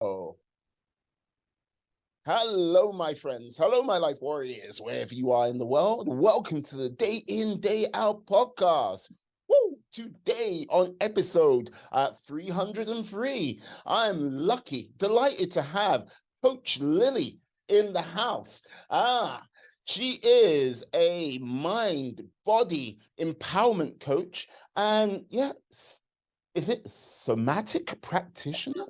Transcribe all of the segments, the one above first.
Oh, hello, my friends. Hello, my life warriors, wherever you are in the world. Welcome to the Day In, Day Out podcast. Woo! Today on episode 303, I'm delighted to have Coach Lilly in the house. She is a mind body empowerment coach. And yes, is it somatic practitioner?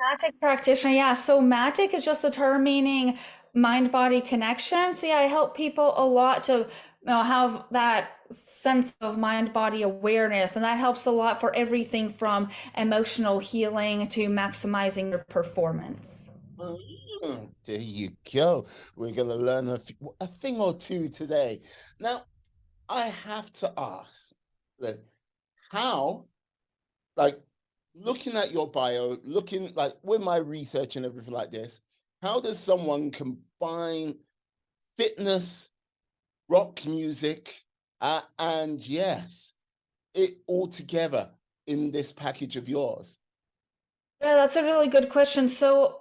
Somatic practitioner, yeah. Somatic is just a term meaning mind-body connection. So yeah, I help people a lot to have that sense of mind-body awareness, and that helps a lot for everything from emotional healing to maximizing your performance. There you go. We're going to learn a thing or two today. Now, I have to ask that how, like, looking at your bio, looking like with my research and everything like this, how does someone combine fitness, rock music, and yes, it all together in this package of yours? Yeah, that's a really good question. So,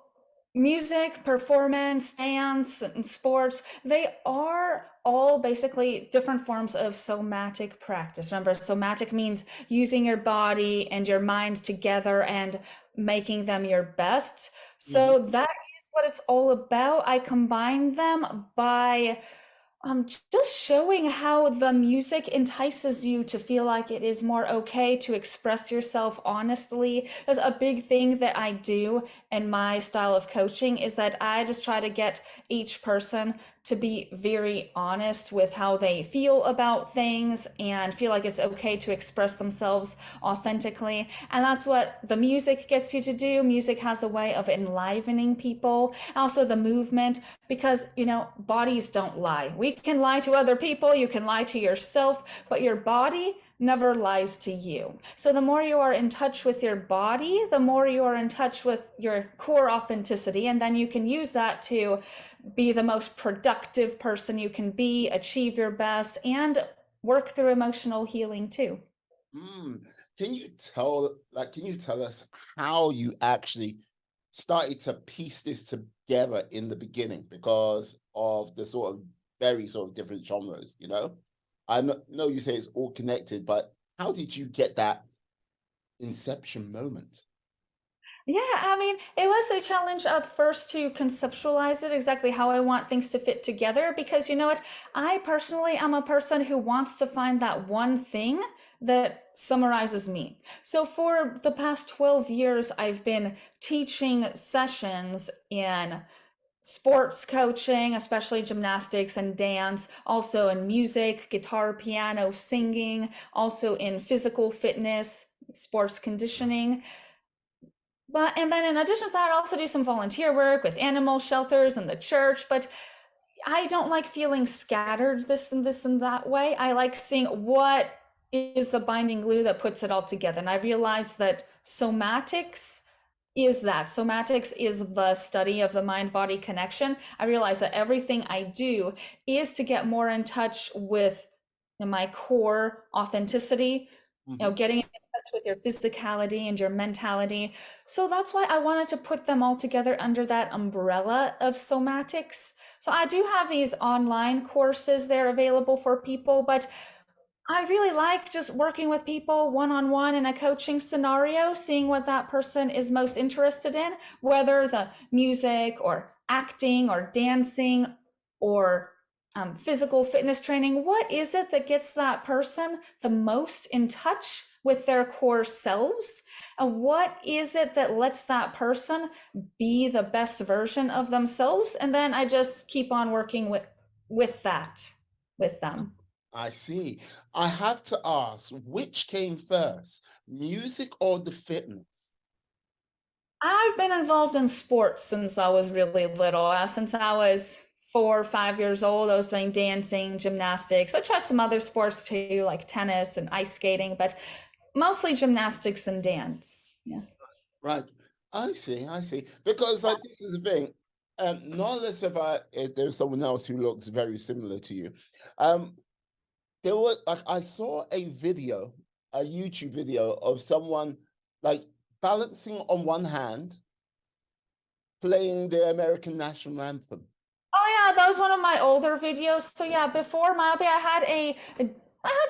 music, performance, dance, and sports, they are all basically different forms of somatic practice. Remember, somatic means using your body and your mind together and making them your best. Mhm. So, that is what it's all about. I combine them by just showing how the music entices you to feel like it is more okay to express yourself honestly. There's a big thing that I do in my style of coaching is that I just try to get each person to be very honest with how they feel about things and feel like it's okay to express themselves authentically. And that's what the music gets you to do. Music has a way of enlivening people. Also, the movement, because, bodies don't lie. We can lie to other people, you can lie to yourself, but your body never lies to you. So the more you are in touch with your body, the more you are in touch with your core authenticity, and then you can use that to be the most productive person you can be, achieve your best, and work through emotional healing too. Mm. Can you tell us how you actually started to piece this together in the beginning because of the sort of very sort of different genres, you know? I know you say it's all connected, but how did you get that inception moment? Yeah, I mean, it was a challenge at first to conceptualize it exactly how I want things to fit together because you know what? I personally am a person who wants to find that one thing that summarizes me. So for the past 12 years, I've been teaching sessions in sports coaching, especially gymnastics and dance, also in music, guitar, piano, singing, also in physical fitness, sports conditioning. But and then in addition to that, I also do some volunteer work with animal shelters and the church. But I don't like feeling scattered this and that way. I like seeing what is the binding glue that puts it all together. And I realized that somatics is that. Somatics is the study of the mind body connection. I realize that everything I do is to get more in touch with my core authenticity, Mhm. getting in touch with your physicality and your mentality. So that's why I wanted to put them all together under that umbrella of somatics. So I do have these online courses there available for people, but I really like just working with people one on one in a coaching scenario, seeing what that person is most interested in, whether the music or acting or dancing or physical fitness training. What is it that gets that person the most in touch with their core selves? And what is it that lets that person be the best version of themselves? And then I just keep on working with that with them. I see. I have to ask, which came first, music or the fitness? I've been involved in sports since I was really little. Since I was 4 or 5 years old, I was doing dancing, gymnastics. I tried some other sports too, like tennis and ice skating, but mostly gymnastics and dance. Yeah. Right. I see. I see. Because like this is the thing. Not unless if there's someone else who looks very similar to you. Um, there was like I saw a YouTube video of someone like balancing on one hand playing the American national anthem. Oh yeah, that was one of my older videos. So yeah, before Moby, I had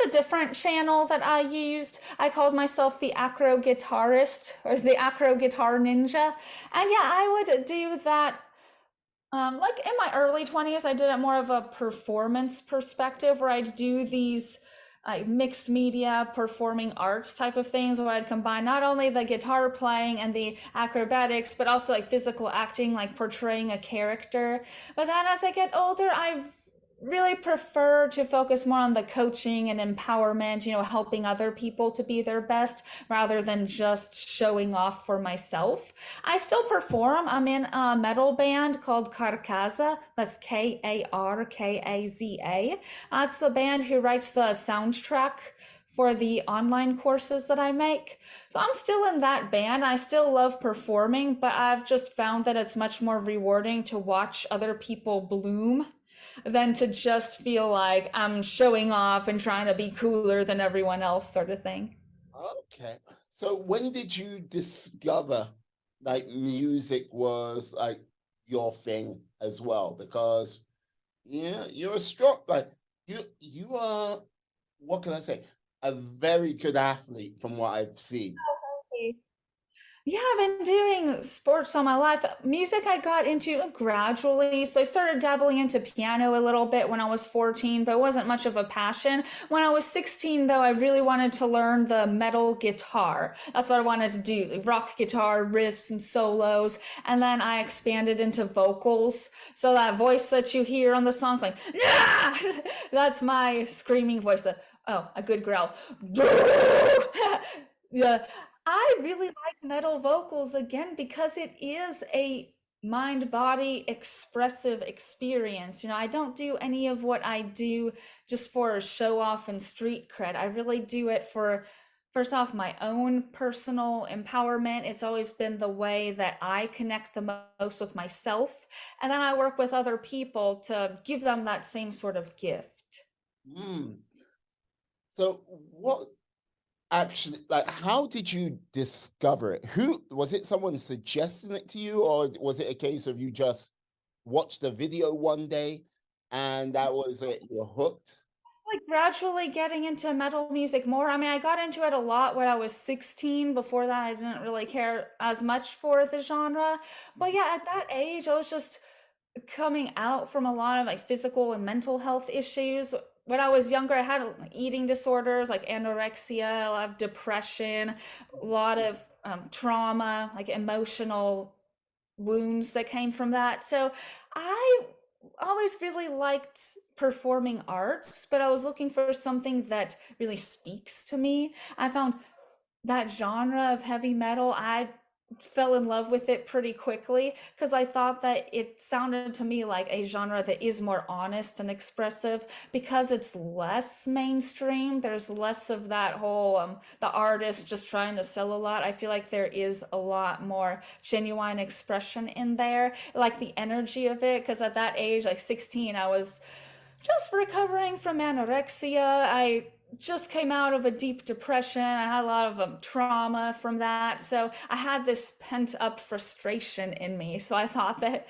a different channel that I used. I called myself the Acro Guitarist or the Acro Guitar Ninja. And yeah, I would do that. Like in my early 20s, I did it more of a performance perspective where I'd do these mixed media performing arts type of things where I'd combine not only the guitar playing and the acrobatics, but also like physical acting, like portraying a character. But then as I get older, I've really prefer to focus more on the coaching and empowerment, helping other people to be their best rather than just showing off for myself. I still perform. I'm in a metal band called Karkaza. That's Karkaza. It's the band who writes the soundtrack for the online courses that I make. So I'm still in that band. I still love performing, but I've just found that it's much more rewarding to watch other people bloom than to just feel like I'm showing off and trying to be cooler than everyone else, sort of thing. Okay. So when did you discover like music was like your thing as well? Because yeah, you're a strong like you are what can I say? A very good athlete from what I've seen. Yeah, I've been doing sports all my life. Music I got into gradually. So I started dabbling into piano a little bit when I was 14, but it wasn't much of a passion. When I was 16, though, I really wanted to learn the metal guitar. That's what I wanted to do, like rock guitar, riffs, and solos. And then I expanded into vocals. So that voice that you hear on the song, like, nah! That's my screaming voice. A good growl. Yeah, I really like metal vocals again because it is a mind body expressive experience. I don't do any of what I do just for show off and street cred. I really do it for, first off, my own personal empowerment. It's always been the way that I connect the most with myself. And then I work with other people to give them that same sort of gift. Mm. So what actually like how did you discover it? Who was it someone suggesting it to you, or was it a case of you just watched a video one day and that was it, you're hooked? Like gradually getting into metal music more. I mean, I got into it a lot when I was 16. Before that, I didn't really care as much for the genre. But yeah, at that age, I was just coming out from a lot of like physical and mental health issues. When I was younger, I had like, eating disorders like anorexia, a lot of depression, a lot of trauma, like emotional wounds that came from that. So I always really liked performing arts, but I was looking for something that really speaks to me. I found that genre of heavy metal, I fell in love with it pretty quickly because I thought that it sounded to me like a genre that is more honest and expressive because it's less mainstream. There's less of that whole the artist just trying to sell a lot. I feel like there is a lot more genuine expression in there, like the energy of it. Because at that age, like 16, I was just recovering from anorexia. I just came out of a deep depression. I had a lot of trauma from that. So I had this pent up frustration in me. So I thought that,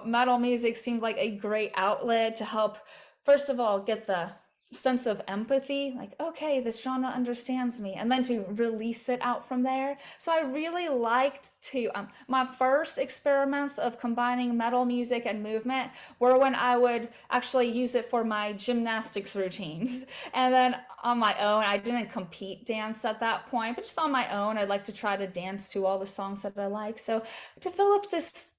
metal music seemed like a great outlet to help, first of all, get the sense of empathy, like, okay, this genre understands me, and then to release it out from there. So I really liked to, my first experiments of combining metal music and movement were when I would actually use it for my gymnastics routines. And then on my own, I didn't compete dance at that point, but just on my own, I'd like to try to dance to all the songs that I like. So I developed this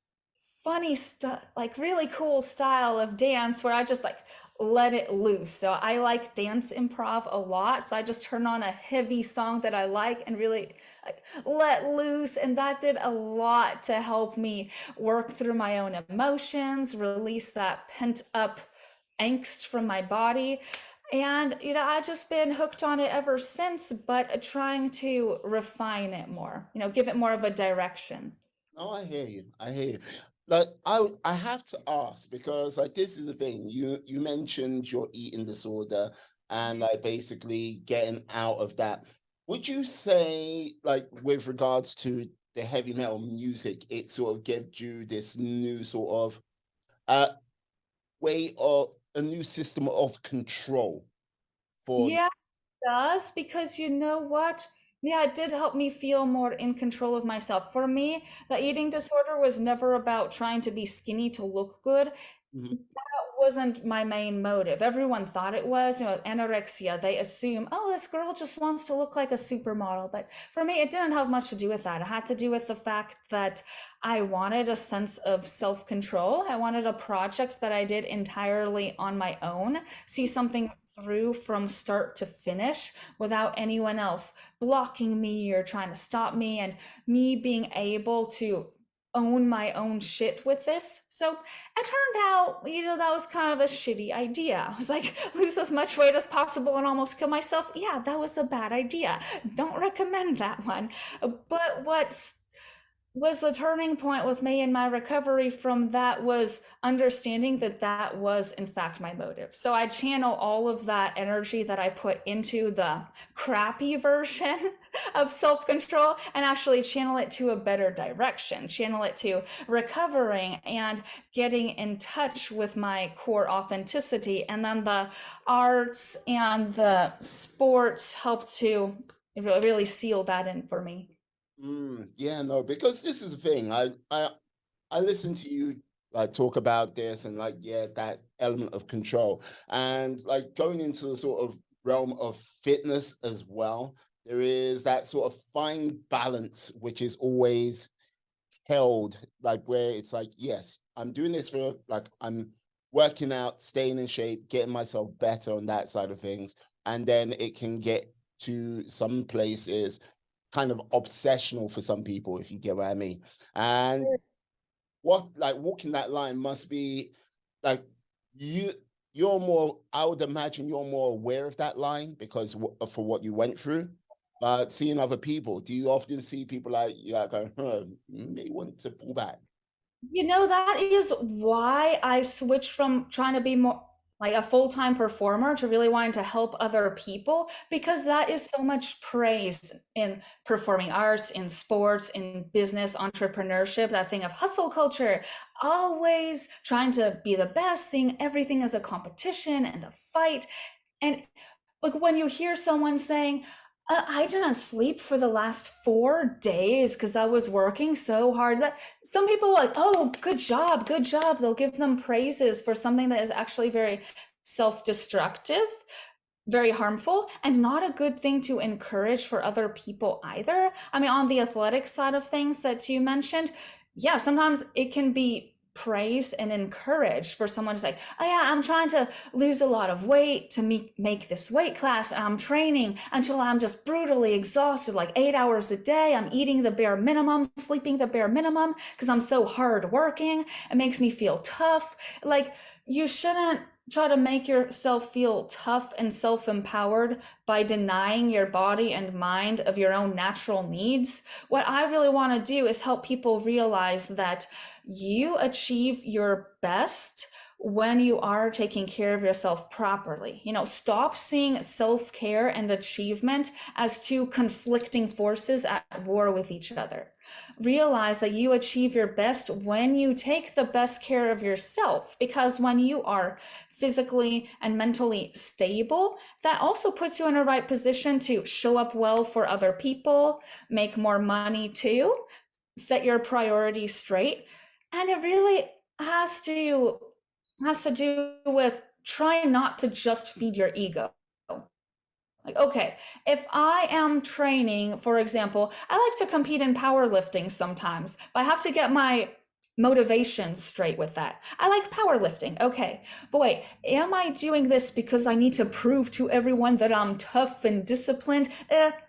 funny stuff, like really cool style of dance where I just like let it loose. So I like dance improv a lot. So I just turn on a heavy song that I like and really like let loose. And that did a lot to help me work through my own emotions, release that pent up angst from my body. And, I've just been hooked on it ever since, but trying to refine it more, give it more of a direction. No, I hear you. I hear you. Like I have to ask because like this is the thing. You mentioned your eating disorder and like basically getting out of that. Would you say like with regards to the heavy metal music, it sort of gave you this new sort of uh way of a new system of control for. Yeah, it does because you know what? Yeah, it did help me feel more in control of myself. For me, the eating disorder was never about trying to be skinny to look good. Mhm. That wasn't my main motive. Everyone thought it was, anorexia. They assume, oh, this girl just wants to look like a supermodel. But for me, it didn't have much to do with that. It had to do with the fact that I wanted a sense of self-control. I wanted a project that I did entirely on my own, see something through from start to finish without anyone else blocking me or trying to stop me, and me being able to own my own shit with this. So it turned out, that was kind of a shitty idea. I was like, lose as much weight as possible and almost kill myself. Yeah, that was a bad idea. Don't recommend that one. But what's was the turning point with me in my recovery from that was understanding that that was in fact my motive. So I channel all of that energy that I put into the crappy version of self-control and actually channel it to a better direction, channel it to recovering and getting in touch with my core authenticity. And then the arts and the sports help to really seal that in for me. Yeah, no, because this is the thing. I listen to you like talk about this and like yeah, that element of control and like going into the sort of realm of fitness as well. There is that sort of fine balance which is always held, like where it's like, yes, I'm doing this for like I'm working out, staying in shape, getting myself better on that side of things, and then it can get to some places kind of obsessional for some people, if you get what I mean. And what like walking that line must be like you you're more, I would imagine you're more aware of that line because for what you went through. But seeing other people, do you often see people like you like going, huh, you may want to pull back? That is why I switched from trying to be more like a full-time performer to really wanting to help other people, because that is so much praise in performing arts, in sports, in business, entrepreneurship, that thing of hustle culture, always trying to be the best, seeing everything as a competition and a fight. And like when you hear someone saying, I didn't sleep for the last 4 days because I was working so hard, that some people are like, oh, good job, good job. They'll give them praises for something that is actually very self-destructive, very harmful, and not a good thing to encourage for other people either. I mean, on the athletic side of things that you mentioned, yeah, sometimes it can be praised and encouraged for someone to say, oh yeah, I'm trying to lose a lot of weight to make this weight class, and I'm training until I'm just brutally exhausted, like 8 hours a day. I'm eating the bare minimum, sleeping the bare minimum because I'm so hard working. It makes me feel tough. Like, you shouldn't try to make yourself feel tough and self-empowered by denying your body and mind of your own natural needs. What I really want to do is help people realize that you achieve your best when you are taking care of yourself properly. Stop seeing self-care and achievement as two conflicting forces at war with each other. Realize that you achieve your best when you take the best care of yourself, because when you are physically and mentally stable, that also puts you in a right position to show up well for other people, make more money too, set your priorities straight. And it really has to do with trying not to just feed your ego. Like, okay, if I am training, for example, I like to compete in powerlifting sometimes, but I have to get my motivation straight with that. I like powerlifting, okay, but wait, am I doing this because I need to prove to everyone that I'm tough and disciplined?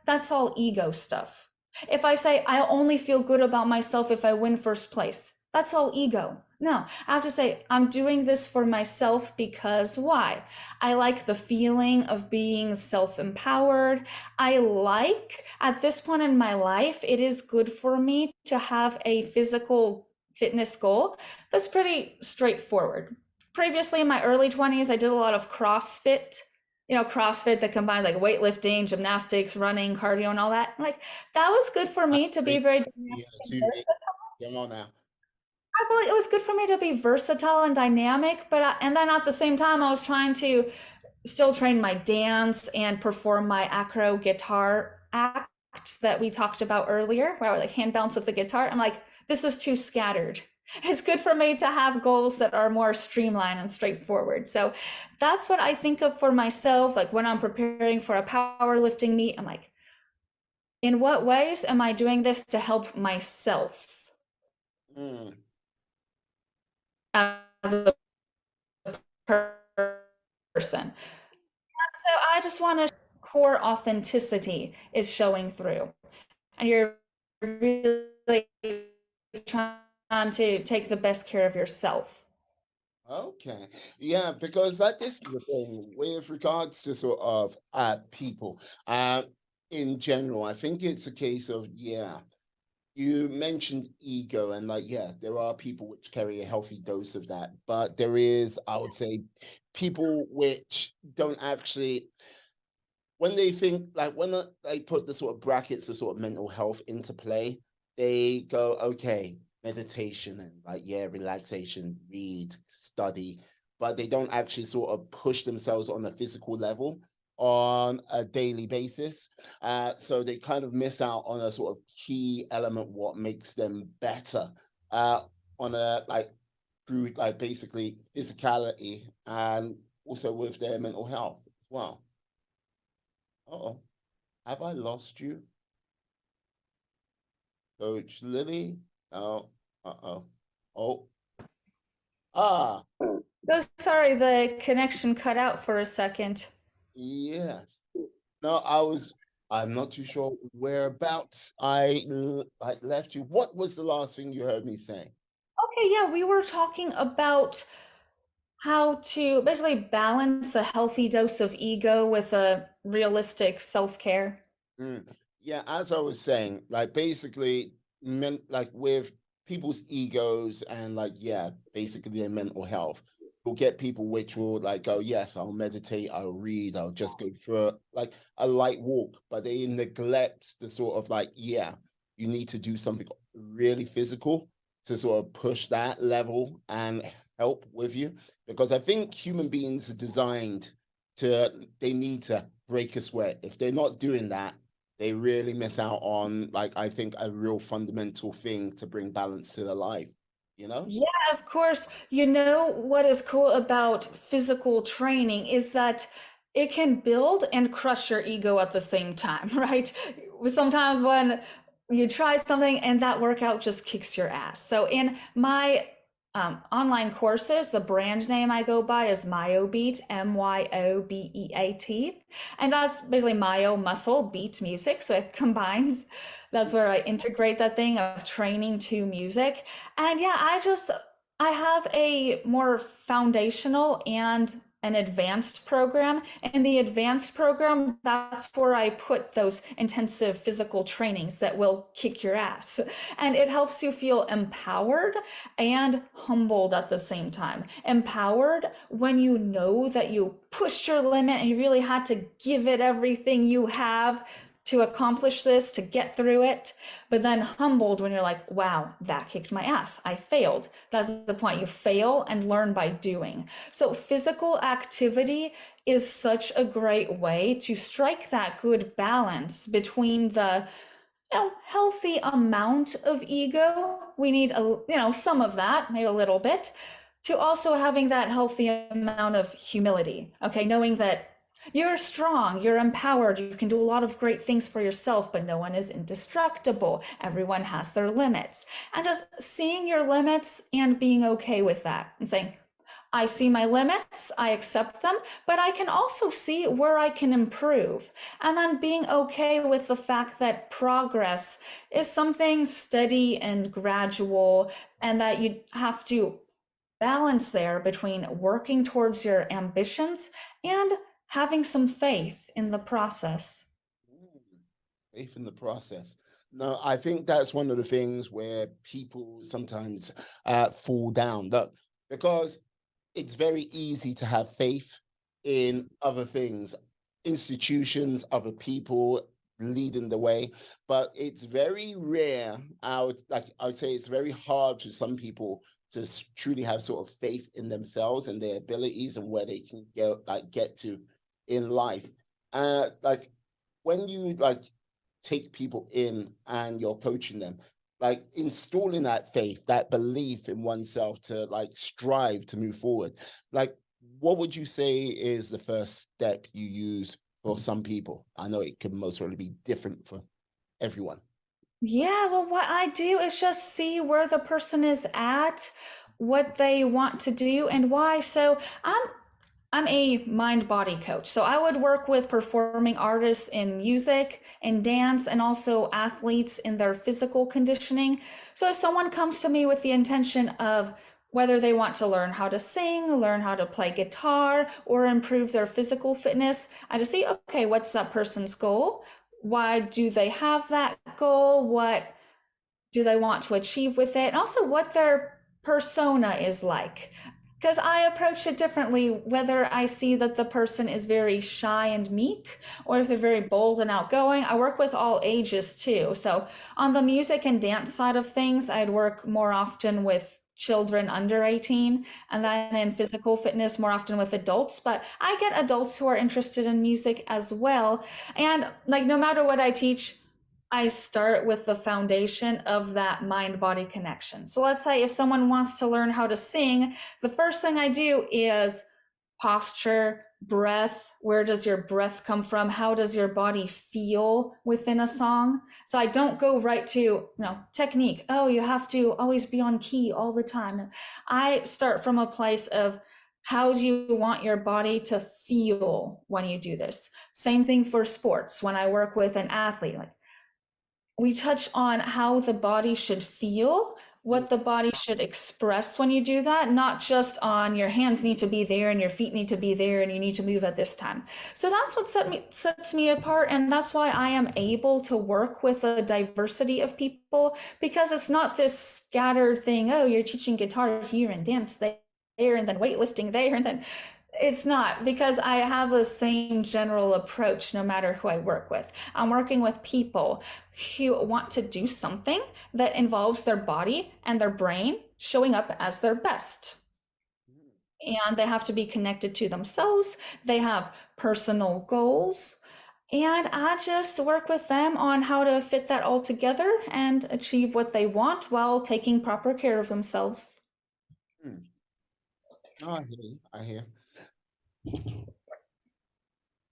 That's all ego stuff. If I say I only feel good about myself if I win first place, that's all ego. No, I have to say I'm doing this for myself because why? I like the feeling of being self-empowered. I like, at this point in my life, it is good for me to have a physical fitness goal that's pretty straightforward. Previously, in my early 20s, I did a lot of CrossFit. CrossFit that combines like weightlifting, gymnastics, running, cardio, and all that. Like that was good for me to be very Yeah, dynamic and too. versatile. Come on now. I feel like it was good for me to be versatile and dynamic, and then at the same time, I was trying to still train my dance and perform my acro guitar act that we talked about earlier, where I would like hand bounce with the guitar. I'm like, this is too scattered. It's good for me to have goals that are more streamlined and straightforward. So that's what I think of for myself. Like when I'm preparing for a powerlifting meet, I'm like, in what ways am I doing this to help myself Mm. as a person? So I just want to core authenticity is showing through. And you're really trying to take the best care of yourself. Okay. Yeah, because that this is the thing with regards to sort of people in general. I think it's a case of, yeah, you mentioned ego, and like, yeah, there are people which carry a healthy dose of that, but there is, I would say, people which don't actually, when they think, like when they put the sort of brackets of sort of mental health into play, they go, okay, meditation and like, yeah, relaxation, read, study, but they don't actually sort of push themselves on a physical level on a daily basis. So they kind of miss out on a sort of key element, what makes them better uh, on a like through like basically physicality and also with their mental health as well. Oh, have I lost you, Coach Lily? Oh, uh-oh. Oh, ah, Oh, sorry, the connection cut out for a second. yes. No, I'm not too sure whereabouts I left you. What was the last thing you heard me say? Okay, yeah, we were talking about how to basically balance a healthy dose of ego with a realistic self-care. Mm. Yeah, as I was saying, like basically, like with people's egos and like yeah, basically their mental health, you'll get people which will like go, yes, I'll meditate, I'll read, I'll just go for like a light walk, but they neglect the sort of like, yeah, you need to do something really physical to sort of push that level and help with you, because I think human beings are designed to, they need to break a sweat. If they're not doing that, they really miss out on like I think a real fundamental thing to bring balance to their life, you know? Yeah, of course. You know what is cool about physical training is that it can build and crush your ego at the same time, right? Sometimes when you try something and that workout just kicks your ass. So in my online courses, the brand name I go by is MyoBeat, Myobeat. And that's basically myo muscle beat music. So it combines, that's where I integrate that thing of training to music. And yeah, I have a more foundational and an advanced program. And the advanced program, that's where I put those intensive physical trainings that will kick your ass. And it helps you feel empowered and humbled at the same time. Empowered when you know that you pushed your limit and you really had to give it everything you have to accomplish this, to get through it, but then humbled when you're like, wow, that kicked my ass. I failed. That's the point. You fail and learn by doing. So physical activity is such a great way to strike that good balance between the healthy amount of ego. We need some of that, maybe a little bit, to also having that healthy amount of humility. Okay, knowing that you're strong, you're empowered, you can do a lot of great things for yourself, but no one is indestructible. Everyone has their limits. And just seeing your limits and being okay with that and saying, I see my limits, I accept them, but I can also see where I can improve. And then being okay with the fact that progress is something steady and gradual, and that you have to balance there between working towards your ambitions and having some faith in the process. Mm. Faith in the process. No, I think that's one of the things where people sometimes fall down. That because it's very easy to have faith, in other things, institutions, other people leading the way, but it's very rare. I would say it's very hard for some people to truly have sort of faith in themselves and their abilities and where they can get to in life. Like when you like take people in and you're coaching them, like installing that faith, that belief in oneself to like strive to move forward. Like, what would you say is the first step you use for some people? I know it can most probably be different for everyone. Yeah, well, what I do is just see where the person is at, what they want to do, and why. So I'm a mind body coach. So I would work with performing artists in music and dance and also athletes in their physical conditioning. So if someone comes to me with the intention of whether they want to learn how to sing, learn how to play guitar, or improve their physical fitness, I just see, okay, what's that person's goal? Why do they have that goal? What do they want to achieve with it? And also what their persona is like. Because I approach it differently, whether I see that the person is very shy and meek, or if they're very bold and outgoing. I work with all ages too. So on the music and dance side of things, I'd work more often with children under 18, and then in physical fitness more often with adults, but I get adults who are interested in music as well. And like no matter what I teach, I start with the foundation of that mind body connection. So let's say if someone wants to learn how to sing, the first thing I do is posture, breath. Where does your breath come from? How does your body feel within a song? So I don't go right to, technique. Oh, you have to always be on key all the time. I start from a place of how do you want your body to feel when you do this? Same thing for sports. When I work with an athlete, like we touch on how the body should feel, what the body should express when you do that, not just on your hands need to be there and your feet need to be there and you need to move at this time. So that's what sets me apart. And that's why I am able to work with a diversity of people, because it's not this scattered thing. Oh, you're teaching guitar here and dance there and then weightlifting there and then it's not, because I have the same general approach no matter who I work with. I'm working with people who want to do something that involves their body and their brain showing up as their best. And they have to be connected to themselves. They have personal goals. And I just work with them on how to fit that all together and achieve what they want while taking proper care of themselves. Hmm. Oh, I hear you. I hear.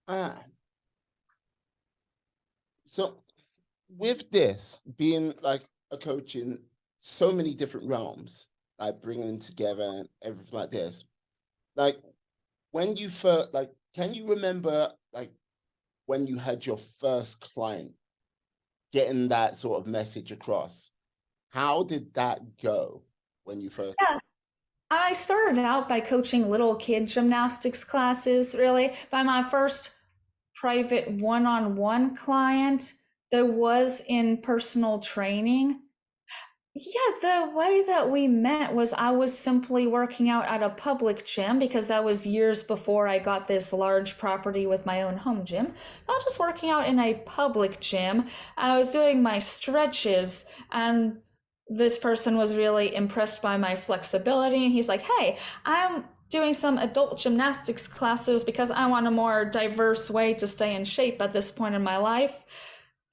Ah, so with this being like a coach in so many different realms, like bringing together and everything like this, like when you first, like, can you remember like when you had your first client getting that sort of message across? How did that go when you first? Yeah. I started out by coaching little kid gymnastics classes, really. By my first private one on one client that was in personal training. Yeah, the way that we met was I was simply working out at a public gym because that was years before I got this large property with my own home gym. I was just working out in a public gym. I was doing my stretches, and this person was really impressed by my flexibility. And he's like, hey, I'm doing some adult gymnastics classes because I want a more diverse way to stay in shape at this point in my life.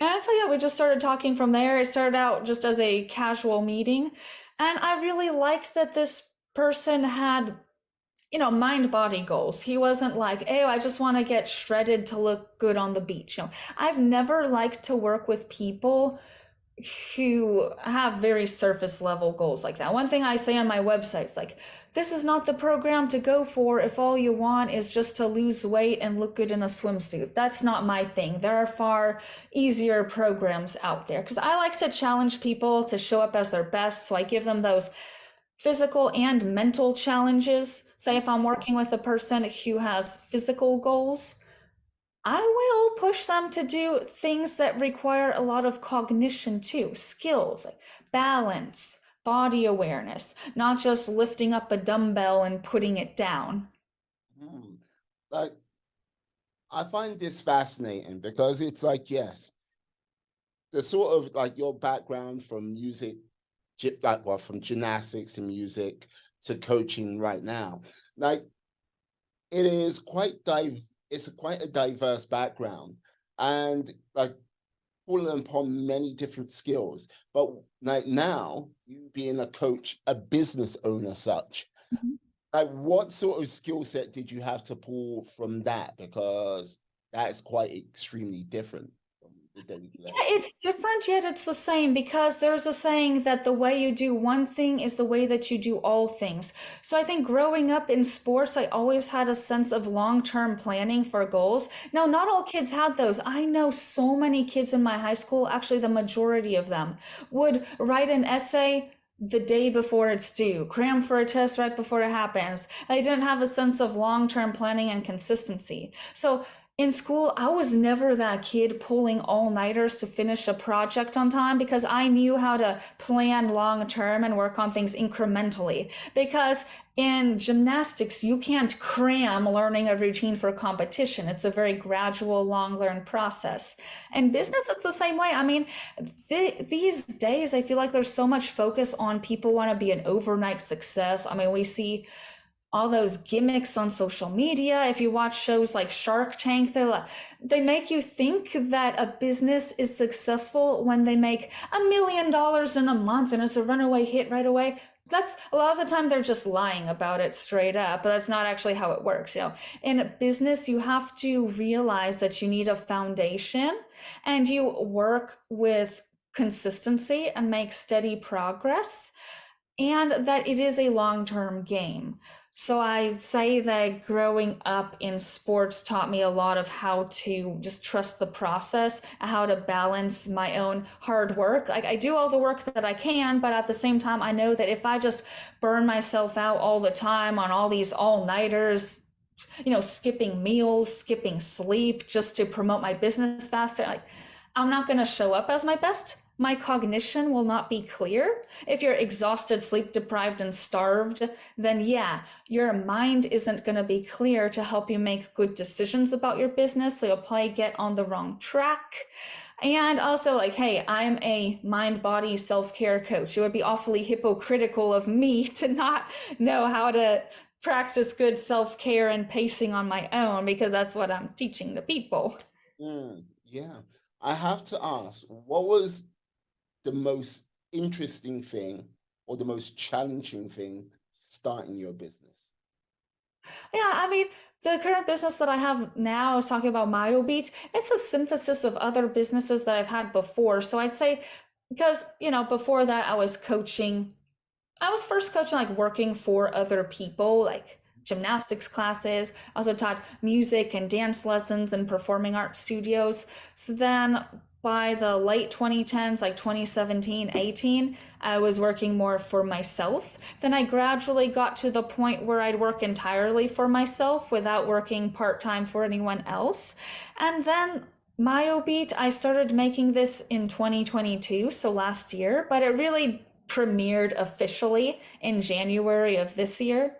And so, yeah, we just started talking from there. It started out just as a casual meeting. And I really liked that this person had, mind body goals. He wasn't like, oh, I just want to get shredded to look good on the beach. I've never liked to work with people who have very surface level goals like that. One thing I say on my website is like, this is not the program to go for if all you want is just to lose weight and look good in a swimsuit. That's not my thing. There are far easier programs out there because I like to challenge people to show up as their best. So I give them those physical and mental challenges. Say if I'm working with a person who has physical goals, I will push them to do things that require a lot of cognition too, skills like balance, body awareness, not just lifting up a dumbbell and putting it down. Hmm. like I find this fascinating because it's like, yes, the sort of like your background from music, like well, from gymnastics and music to coaching right now, like it is it's quite a diverse background, and like pulling upon many different skills. But like now, you being a coach, a business owner, such, like what sort of skill set did you have to pull from that? Because that's quite extremely different from the day to Yeah, day. it's different, yet it's the same because there's a saying that the way you do one thing is the way that you do all things. So I think growing up in sports, I always had a sense of long-term planning for goals. Now, not all kids had those. I know so many kids in my high school, actually the majority of them, would write an essay the day before it's due, cram for a test right before it happens. I didn't have a sense of long-term planning and consistency. So in school, I was never that kid pulling all-nighters to finish a project on time because I knew how to plan long term and work on things incrementally. Because in gymnastics, you can't cram learning a routine for competition. It's a very gradual, long-learned process. In business, it's the same way. I mean, these days, I feel like there's so much focus on people want to be an overnight success. I mean, we see all those gimmicks on social media. If you watch shows like Shark Tank, they make you think that a business is successful when they make $1 million in a month and it's a runaway hit right away. That's a lot of the time they're just lying about it straight up, but that's not actually how it works. In business, you have to realize that you need a foundation and you work with consistency and make steady progress, and that it is a long-term game. So I'd say that growing up in sports taught me a lot of how to just trust the process, how to balance my own hard work. Like I do all the work that I can, but at the same time, I know that if I just burn myself out all the time on all these all-nighters, skipping meals, skipping sleep just to promote my business faster, like I'm not going to show up as my best. My cognition will not be clear. If you're exhausted, sleep deprived, and starved, then yeah, your mind isn't going to be clear to help you make good decisions about your business. So you'll probably get on the wrong track. And also, like, hey, I'm a mind body self care coach. It would be awfully hypocritical of me to not know how to practice good self care and pacing on my own because that's what I'm teaching the people. Yeah, I have to ask, what was the most interesting thing or the most challenging thing starting your business? Yeah, I mean, the current business that I have now, I was talking about MyoBeat, it's a synthesis of other businesses that I've had before. So I'd say, because, before that, I was first coaching, like working for other people, like gymnastics classes. I also taught music and dance lessons and performing arts studios. So then by the late 2010s, like 2017, 18, I was working more for myself. Then I gradually got to the point where I'd work entirely for myself without working part time for anyone else. And then MyoBeat, I started making this in 2022, so last year, but it really premiered officially in January of this year.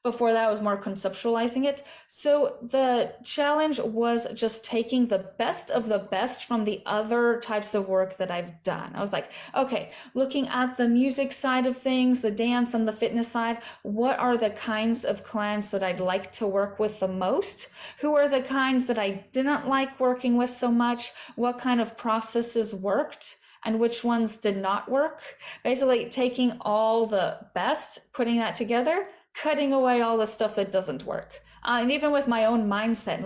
Before that, I was more conceptualizing it. So the challenge was just taking the best of the best from the other types of work that I've done. I was like, okay, looking at the music side of things, the dance and the fitness side, what are the kinds of clients that I'd like to work with the most? Who are the kinds that I didn't like working with so much? What kind of processes worked? And which ones did not work? Basically, taking all the best, putting that together, cutting away all the stuff that doesn't work. And even with my own mindset,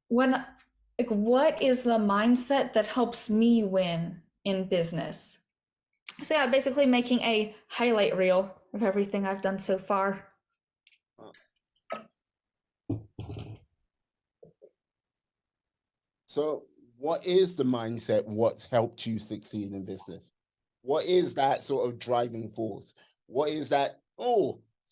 when, what is the mindset that helps me win in business? So yeah, basically making a highlight reel of everything I've done so far. Uh, So, what is the mindset? What's helped you succeed in business? What is that sort of driving force? What is that,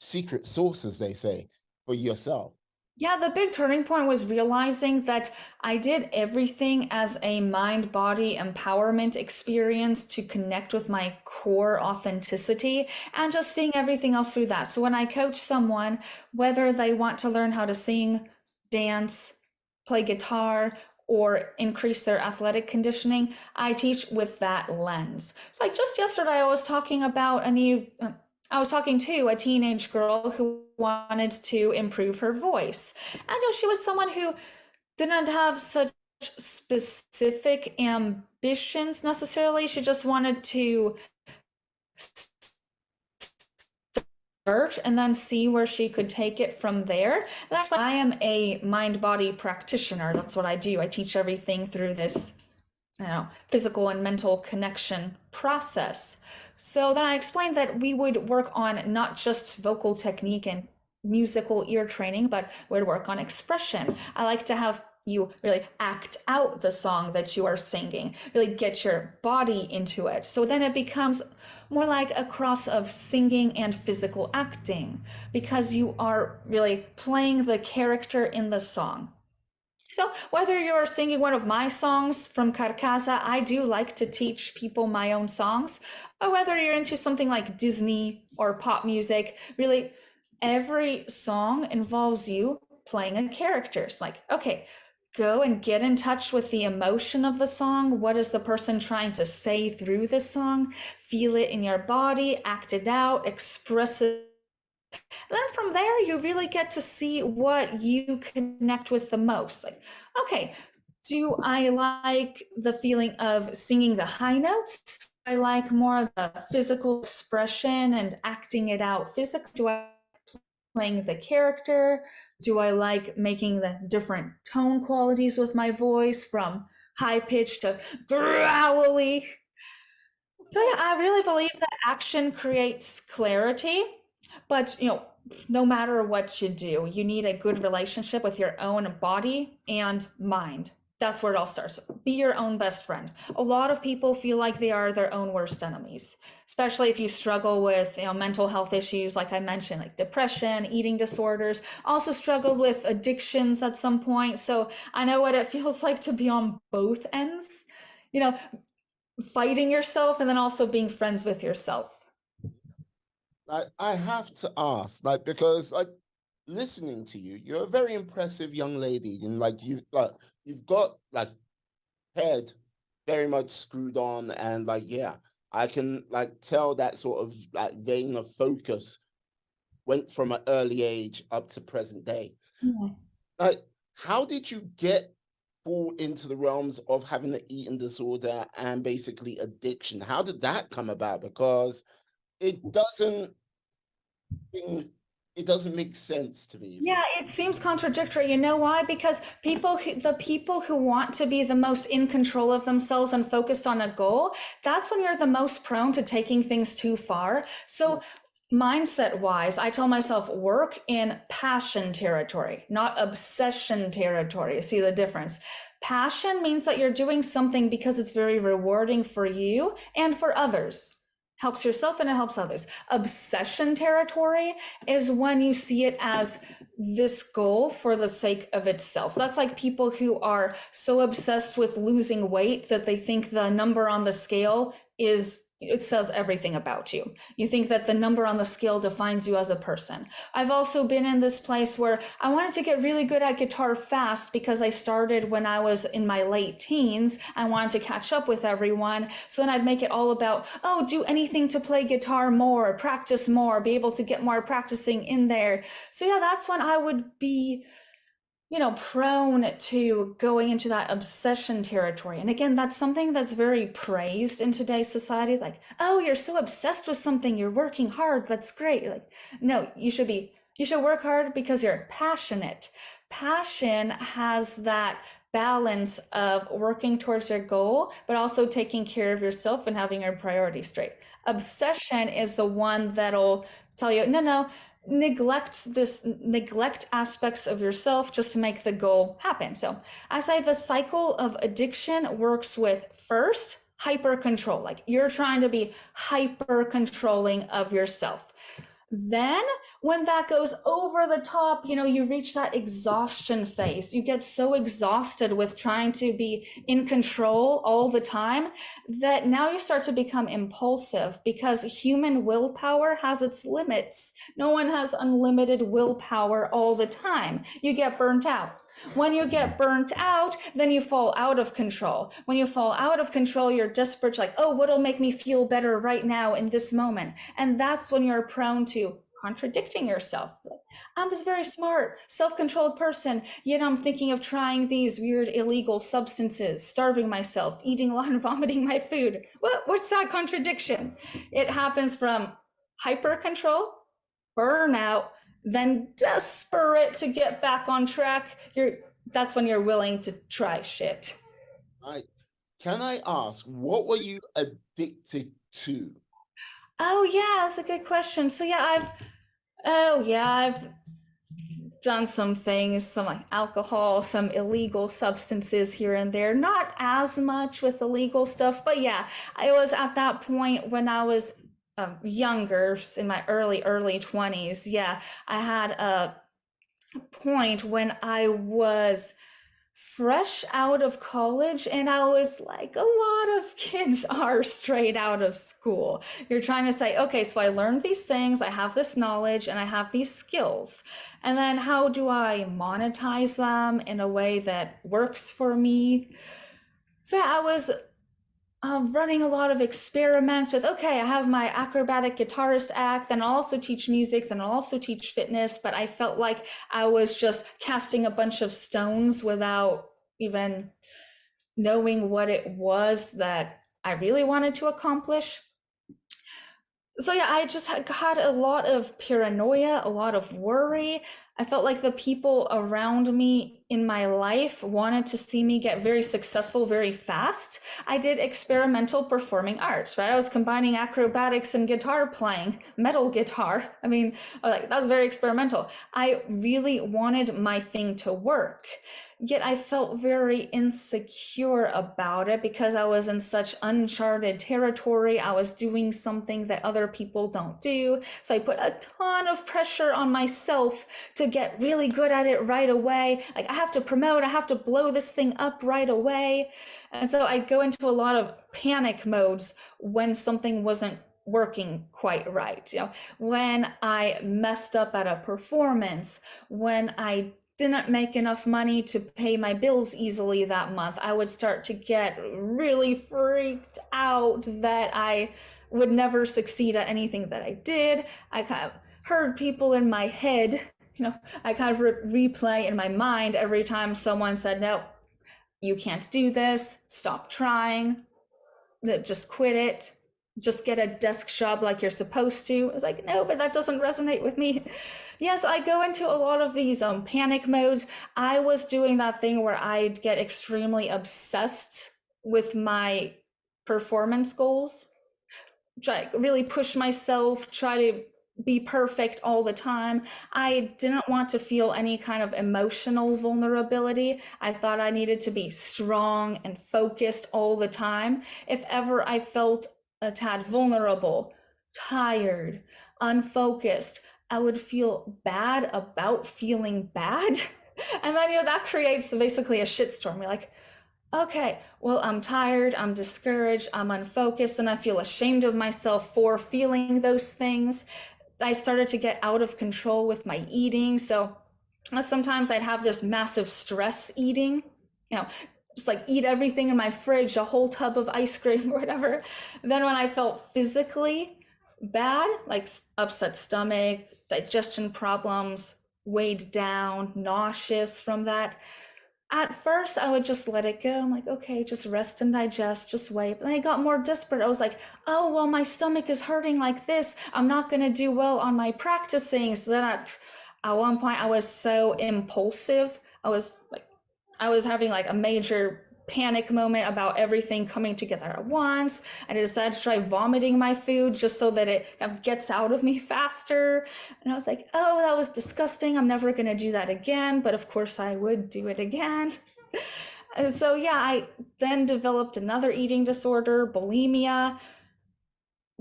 secret sauce, as they say, for yourself? Yeah, the big turning point was realizing that I did everything as a mind body empowerment experience to connect with my core authenticity and just seeing everything else through that. So when I coach someone, whether they want to learn how to sing, dance, play guitar, or increase their athletic conditioning, I teach with that lens. So like just yesterday, I was talking to a teenage girl who wanted to improve her voice. And she was someone who didn't have such specific ambitions necessarily. She just wanted to search and then see where she could take it from there. That's why I am a mind body practitioner. That's what I do. I teach everything through this physical and mental connection process. So then I explained that we would work on not just vocal technique and musical ear training, but we'd work on expression. I like to have you really act out the song that you are singing, really get your body into it. So then it becomes more like a cross of singing and physical acting because you are really playing the character in the song. So, whether you're singing one of my songs from Carcasa, I do like to teach people my own songs, or whether you're into something like Disney or pop music, really, every song involves you playing a character. It's like, okay, go and get in touch with the emotion of the song. What is the person trying to say through the song? Feel it in your body, act it out, express it. And then from there, you really get to see what you connect with the most. Like, okay, do I like the feeling of singing the high notes? I like more of the physical expression and acting it out physically. Do I playing the character? Do I like making the different tone qualities with my voice from high pitched to growly? So yeah, I really believe that action creates clarity, but no matter what you do, you need a good relationship with your own body and mind. That's where it all starts. Be your own best friend. A lot of people feel like they are their own worst enemies, especially if you struggle with mental health issues, like I mentioned, like depression, eating disorders. Also struggled with addictions at some point. So I know what it feels like to be on both ends. You know, fighting yourself and then also being friends with yourself. I have to ask, like, because like listening to you, you're a very impressive young lady, and you've got like head very much screwed on, and like yeah, I can like tell that sort of like vein of focus went from an early age up to present day. Yeah. Like, how did you get fall into the realms of having an eating disorder and basically addiction? How did that come about? Because it doesn't it doesn't make sense to me. Yeah, it seems contradictory. You know why? Because the people who want to be the most in control of themselves and focused on a goal, that's when you're the most prone to taking things too far. So, mindset wise, I tell myself work in passion territory, not obsession territory. See the difference? Passion means that you're doing something because it's very rewarding for you and for others. Helps yourself and it helps others. Obsession territory is when you see it as this goal for the sake of itself. That's like people who are so obsessed with losing weight that they think the number on the scale it says everything about you. You think that the number on the scale defines you as a person. I've also been in this place where I wanted to get really good at guitar fast because I started when I was in my late teens. I wanted to catch up with everyone. So then I'd make it all about, oh, do anything to play guitar more, practice more, be able to get more practicing in there. So yeah, that's when I would be prone to going into that obsession territory. And again, that's something that's very praised in today's society. Like, oh, you're so obsessed with something, you're working hard, that's great. You're like, no, you should work hard because you're passionate. Passion has that balance of working towards your goal, but also taking care of yourself and having your priorities straight. Obsession is the one that'll tell you, no, no, neglect aspects of yourself just to make the goal happen. So I say the cycle of addiction works with first hyper control, like you're trying to be hyper controlling of yourself. Then, when that goes over the top, you reach that exhaustion phase. You get so exhausted with trying to be in control all the time that now you start to become impulsive because human willpower has its limits. No one has unlimited willpower all the time. You get burnt out. When you get burnt out, then you fall out of control. When you fall out of control, you're desperate, like, oh, what'll make me feel better right now in this moment? And that's when you're prone to contradicting yourself. I'm this very smart, self-controlled person, yet I'm thinking of trying these weird illegal substances, starving myself, eating a lot and vomiting my food. What's that contradiction? It happens from hyper control, burnout, then desperate to get back on track. That's when you're willing to try shit. Can I ask, what were you addicted to? Oh yeah, that's a good question. So yeah, I've done some things, some like alcohol, some illegal substances here and there. Not as much with illegal stuff, but yeah, I was at that point when I was younger, in my early 20s. Yeah, I had a point when I was fresh out of college, and I was like a lot of kids are straight out of school. You're trying to say, okay, so I learned these things, I have this knowledge, and I have these skills, and then how do I monetize them in a way that works for me? So I was running a lot of experiments with, okay, I have my acrobatic guitarist act, then I'll also teach music, then I'll also teach fitness, but I felt like I was just casting a bunch of stones without even knowing what it was that I really wanted to accomplish. So yeah, I just had a lot of paranoia, a lot of worry. I felt like the people around me in my life wanted to see me get very successful very fast. I did experimental performing arts, right? I was combining acrobatics and guitar playing, metal guitar. I mean, like that was very experimental. I really wanted my thing to work. Yet I felt very insecure about it because I was in such uncharted territory. I was doing something that other people don't do. So I put a ton of pressure on myself to get really good at it right away. Like I have to promote, I have to blow this thing up right away. And so I go into a lot of panic modes when something wasn't working quite right. When I messed up at a performance, when I didn't make enough money to pay my bills easily that month, I would start to get really freaked out that I would never succeed at anything that I did. I kind of heard people in my head, I kind of replay in my mind every time someone said, no, you can't do this, stop trying, just quit it, just get a desk job like you're supposed to. I was like, no, but that doesn't resonate with me. Yes, I go into a lot of these panic modes. I was doing that thing where I'd get extremely obsessed with my performance goals, try really push myself, try to be perfect all the time. I didn't want to feel any kind of emotional vulnerability. I thought I needed to be strong and focused all the time. If ever I felt a tad vulnerable, tired, unfocused, I would feel bad about feeling bad. And then, that creates basically a shitstorm. You're like, okay, well, I'm tired, I'm discouraged, I'm unfocused, and I feel ashamed of myself for feeling those things. I started to get out of control with my eating. So sometimes I'd have this massive stress eating, just like eat everything in my fridge, a whole tub of ice cream or whatever. Then when I felt physically bad, like upset stomach, digestion problems, weighed down, nauseous from that, at first I would just let it go. I'm like, okay, just rest and digest, just wait. But then I got more desperate. I was like, oh, well, my stomach is hurting like this, I'm not going to do well on my practicing. So then at one point I was so impulsive. I was having like a major panic moment about everything coming together at once. And I decided to try vomiting my food just so that it gets out of me faster. And I was like, oh, that was disgusting, I'm never going to do that again. But of course I would do it again. And so yeah, I then developed another eating disorder, bulimia.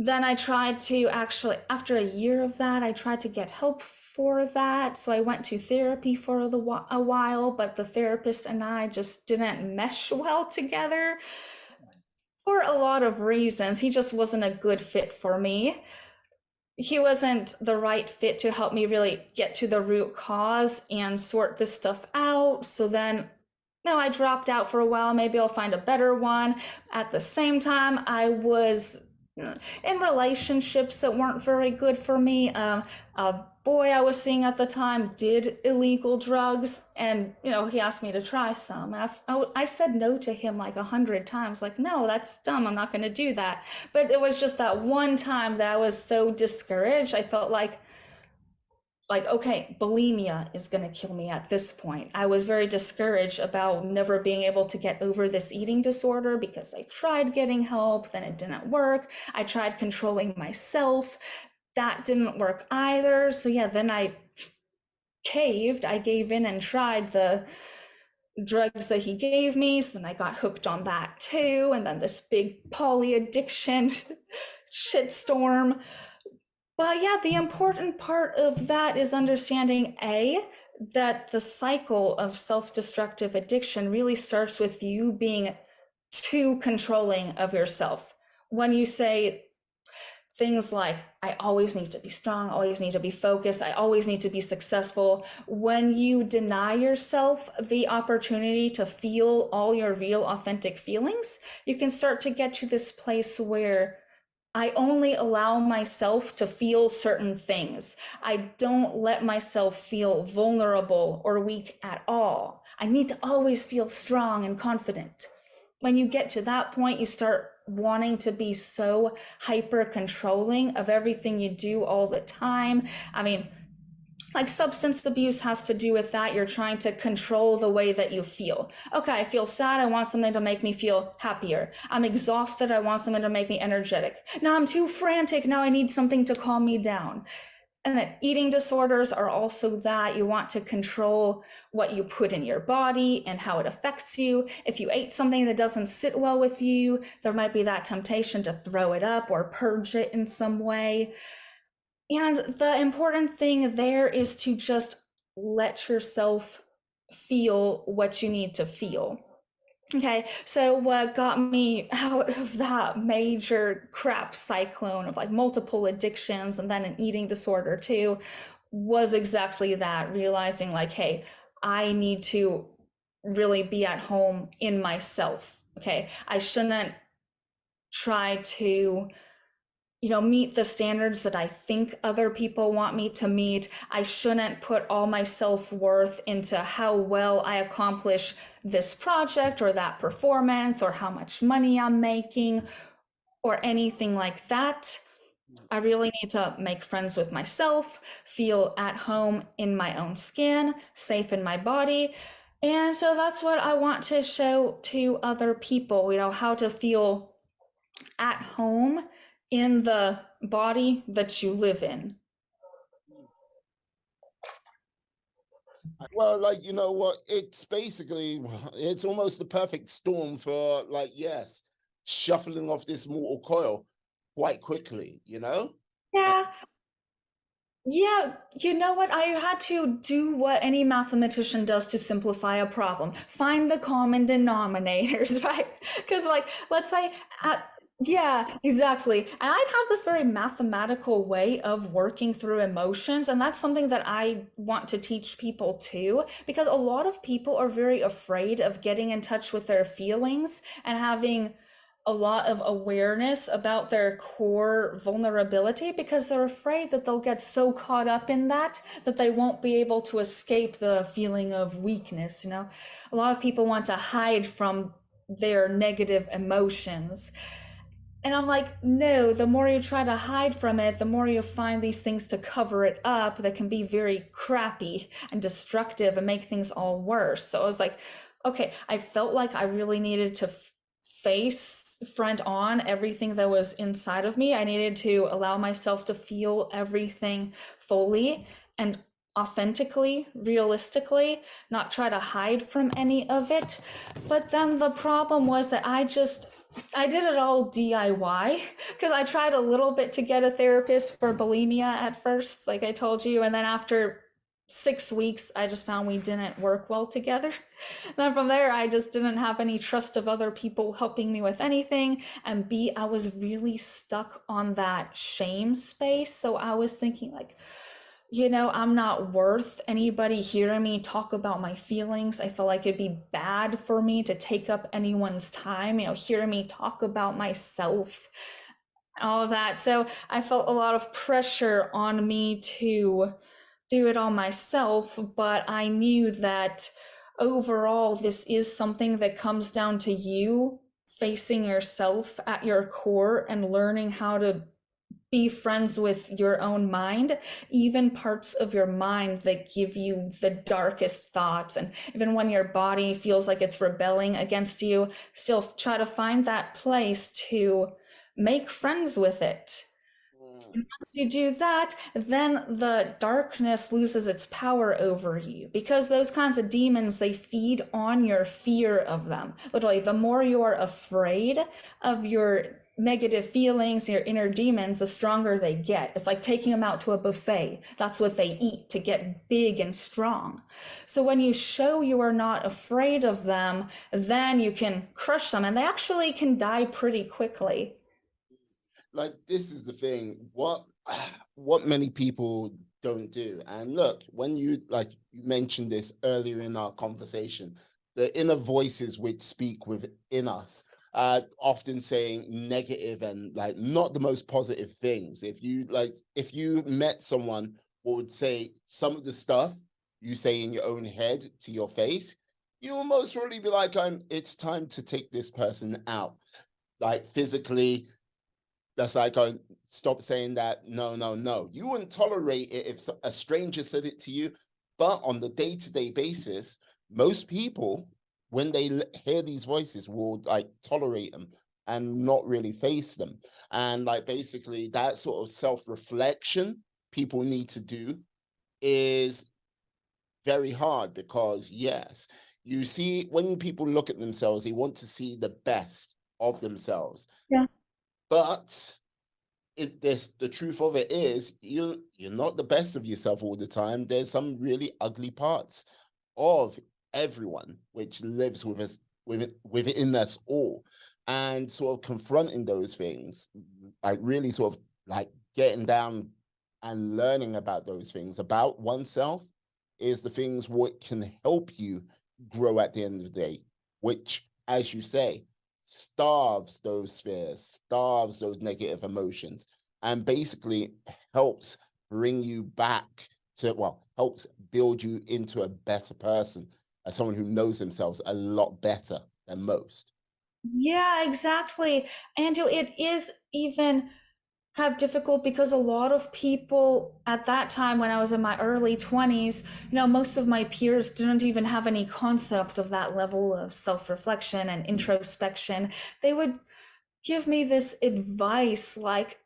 then I tried to actually, after a year of that, I tried to get help for that. So I went to therapy for a while, but the therapist and I just didn't mesh well together for a lot of reasons. He just wasn't a good fit for me. He wasn't the right fit to help me really get to the root cause and sort this stuff out. So then, no, I dropped out for a while. Maybe I'll find a better one. At the same time, I was in relationships that weren't very good for me. A boy I was seeing at the time did illegal drugs, and he asked me to try some, and I said no to him like 100 times, like, no, that's dumb, I'm not going to do that. But it was just that one time that I was so discouraged. I felt like, okay, bulimia is going to kill me at this point. I was very discouraged about never being able to get over this eating disorder because I tried getting help, then it didn't work. I tried controlling myself. That didn't work either. So yeah, then I caved. I gave in and tried the drugs that he gave me. So then I got hooked on that too. And then this big poly addiction shitstorm. But yeah, the important part of that is understanding that the cycle of self-destructive addiction really starts with you being too controlling of yourself. When you say things like, I always need to be strong, always need to be focused, I always need to be successful, when you deny yourself the opportunity to feel all your real authentic feelings, you can start to get to this place where I only allow myself to feel certain things. I don't let myself feel vulnerable or weak at all. I need to always feel strong and confident. When you get to that point, you start wanting to be so hyper controlling of everything you do all the time. I mean, like substance abuse has to do with that. You're trying to control the way that you feel. Okay, I feel sad. I want something to make me feel happier. I'm exhausted. I want something to make me energetic. Now I'm too frantic. Now I need something to calm me down. And then eating disorders are also that. You want to control what you put in your body and how it affects you. If you ate something that doesn't sit well with you, there might be that temptation to throw it up or purge it in some way. And the important thing there is to just let yourself feel what you need to feel. Okay, so what got me out of that major crap cyclone of like multiple addictions and then an eating disorder too was exactly that, realizing like, hey, I need to really be at home in myself. Okay, I shouldn't try to meet the standards that I think other people want me to meet. I shouldn't put all my self-worth into how well I accomplish this project or that performance or how much money I'm making or anything like that. I really need to make friends with myself, feel at home in my own skin, safe in my body. And so that's what I want to show to other people, how to feel at home in the body that you live in. Well, like, you know what? It's basically, it's almost the perfect storm for, like, yes, shuffling off this mortal coil quite quickly, you know? Yeah. Yeah, you know what? I had to do what any mathematician does to simplify a problem. Find the common denominators, right? Because, like, let's say yeah, exactly. And I'd have this very mathematical way of working through emotions, and that's something that I want to teach people too, because a lot of people are very afraid of getting in touch with their feelings and having a lot of awareness about their core vulnerability because they're afraid that they'll get so caught up in that they won't be able to escape the feeling of weakness. A lot of people want to hide from their negative emotions. And I'm like, no, the more you try to hide from it, the more you find these things to cover it up that can be very crappy and destructive and make things all worse. So I was like, okay, I felt like I really needed to face front on everything that was inside of me. I needed to allow myself to feel everything fully and authentically, realistically, not try to hide from any of it. But then the problem was that I just I did it all DIY because I tried a little bit to get a therapist for bulimia at first, like I told you, and then after 6 weeks, I just found we didn't work well together. And then from there, I just didn't have any trust of other people helping me with anything. And B, I was really stuck on that shame space. So I was thinking, like, I'm not worth anybody hearing me talk about my feelings. I feel like it'd be bad for me to take up anyone's time, hearing me talk about myself, all of that. So I felt a lot of pressure on me to do it all myself, but I knew that overall, this is something that comes down to you facing yourself at your core and learning how to be friends with your own mind, even parts of your mind that give you the darkest thoughts. And even when your body feels like it's rebelling against you, still try to find that place to make friends with it. Mm. Once you do that, then the darkness loses its power over you because those kinds of demons, they feed on your fear of them. Literally, the more you're afraid of your negative feelings, your inner demons, the stronger they get. It's like taking them out to a buffet. That's what they eat to get big and strong. So when you show you are not afraid of them, then you can crush them, and they actually can die pretty quickly. Like, this is the thing, what many people don't do. And look, when you, like you mentioned this earlier in our conversation, the inner voices which speak within us, often saying negative and like not the most positive things. If you met someone who would say some of the stuff you say in your own head to your face, you will most probably be like, it's time to take this person out, like physically. That's like, stop saying that. No, no, no. You wouldn't tolerate it if a stranger said it to you. But on the day-to-day basis, most people, when they hear these voices, will like tolerate them and not really face them. And like basically that sort of self-reflection people need to do is very hard because yes, you see, when people look at themselves, they want to see the best of themselves. Yeah. But the truth of it is you're not the best of yourself all the time. There's some really ugly parts of everyone which lives with us, within us all, and sort of confronting those things, like really sort of like getting down and learning about those things about oneself is the things what can help you grow at the end of the day, which, as you say, starves those fears, starves those negative emotions, and basically helps bring you back to, well, helps build you into a better person, as someone who knows themselves a lot better than most. Yeah, exactly. And it is even kind of difficult because a lot of people at that time when I was in my early 20s, most of my peers didn't even have any concept of that level of self-reflection and introspection. They would give me this advice like,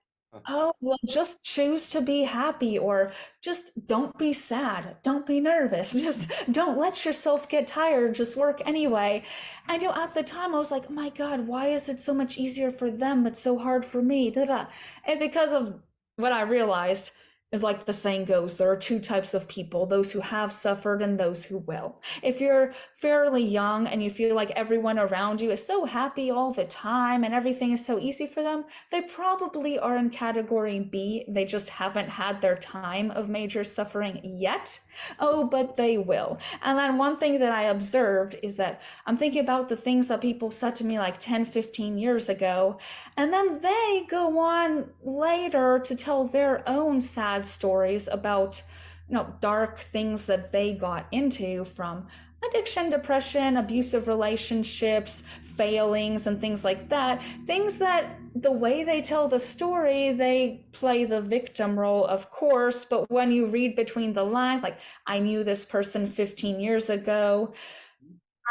oh, well, just choose to be happy, or just don't be sad, don't be nervous, just don't let yourself get tired, just work anyway. And at the time I was like, oh my God, why is it so much easier for them but so hard for me? Da-da. And because of what I realized is, like the saying goes, there are two types of people, those who have suffered and those who will. If you're fairly young and you feel like everyone around you is so happy all the time and everything is so easy for them, they probably are in category B. They just haven't had their time of major suffering yet. Oh, but they will. And then one thing that I observed is that I'm thinking about the things that people said to me like 10, 15 years ago, and then they go on later to tell their own sad stories about, dark things that they got into, from addiction, depression, abusive relationships, failings, and things like that. Things that the way they tell the story, they play the victim role, of course, but when you read between the lines, like, I knew this person 15 years ago,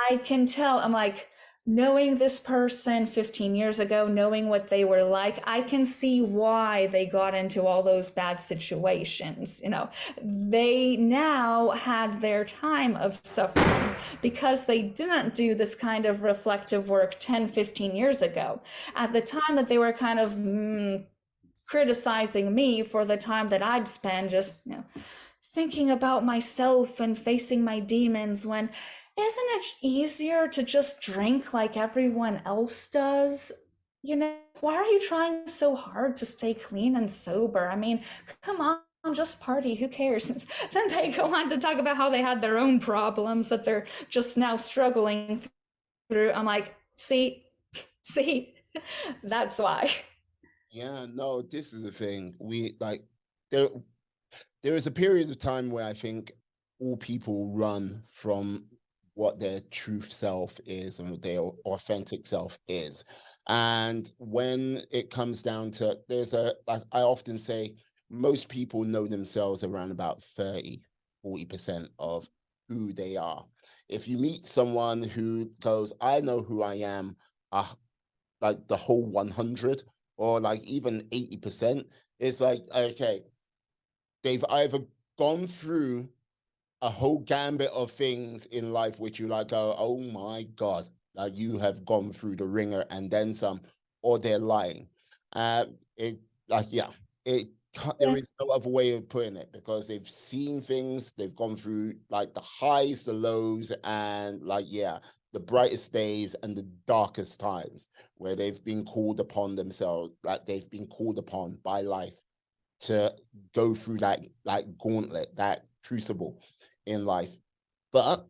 I can tell. I'm like, knowing this person 15 years ago, knowing what they were like, I can see why they got into all those bad situations. They now had their time of suffering because they didn't do this kind of reflective work 10, 15 years ago. At the time that they were kind of criticizing me for the time that I'd spend just, thinking about myself and facing my demons, when isn't it easier to just drink like everyone else does? Why are you trying so hard to stay clean and sober? I mean, come on, just party, who cares? Then they go on to talk about how they had their own problems that they're just now struggling through. I'm like, see, that's why. Yeah, no, this is the thing. We like there there is a period of time where I think all people run from what their truth self is and what their authentic self is. And when it comes down to, there's a, like I often say, most people know themselves around about 30-40% of who they are. If you meet someone who goes, I know who I am, uh, like the whole 100 or like even 80%, it's like, okay, they've either gone through a whole gambit of things in life which you like go, oh my God, like you have gone through the ringer and then some, or they're lying. It like yeah, it there Yeah. is no other way of putting it because they've seen things, they've gone through like the highs, the lows, and like yeah, the brightest days and the darkest times where they've been called upon themselves, like they've been called upon by life to go through that like gauntlet, that crucible in life. But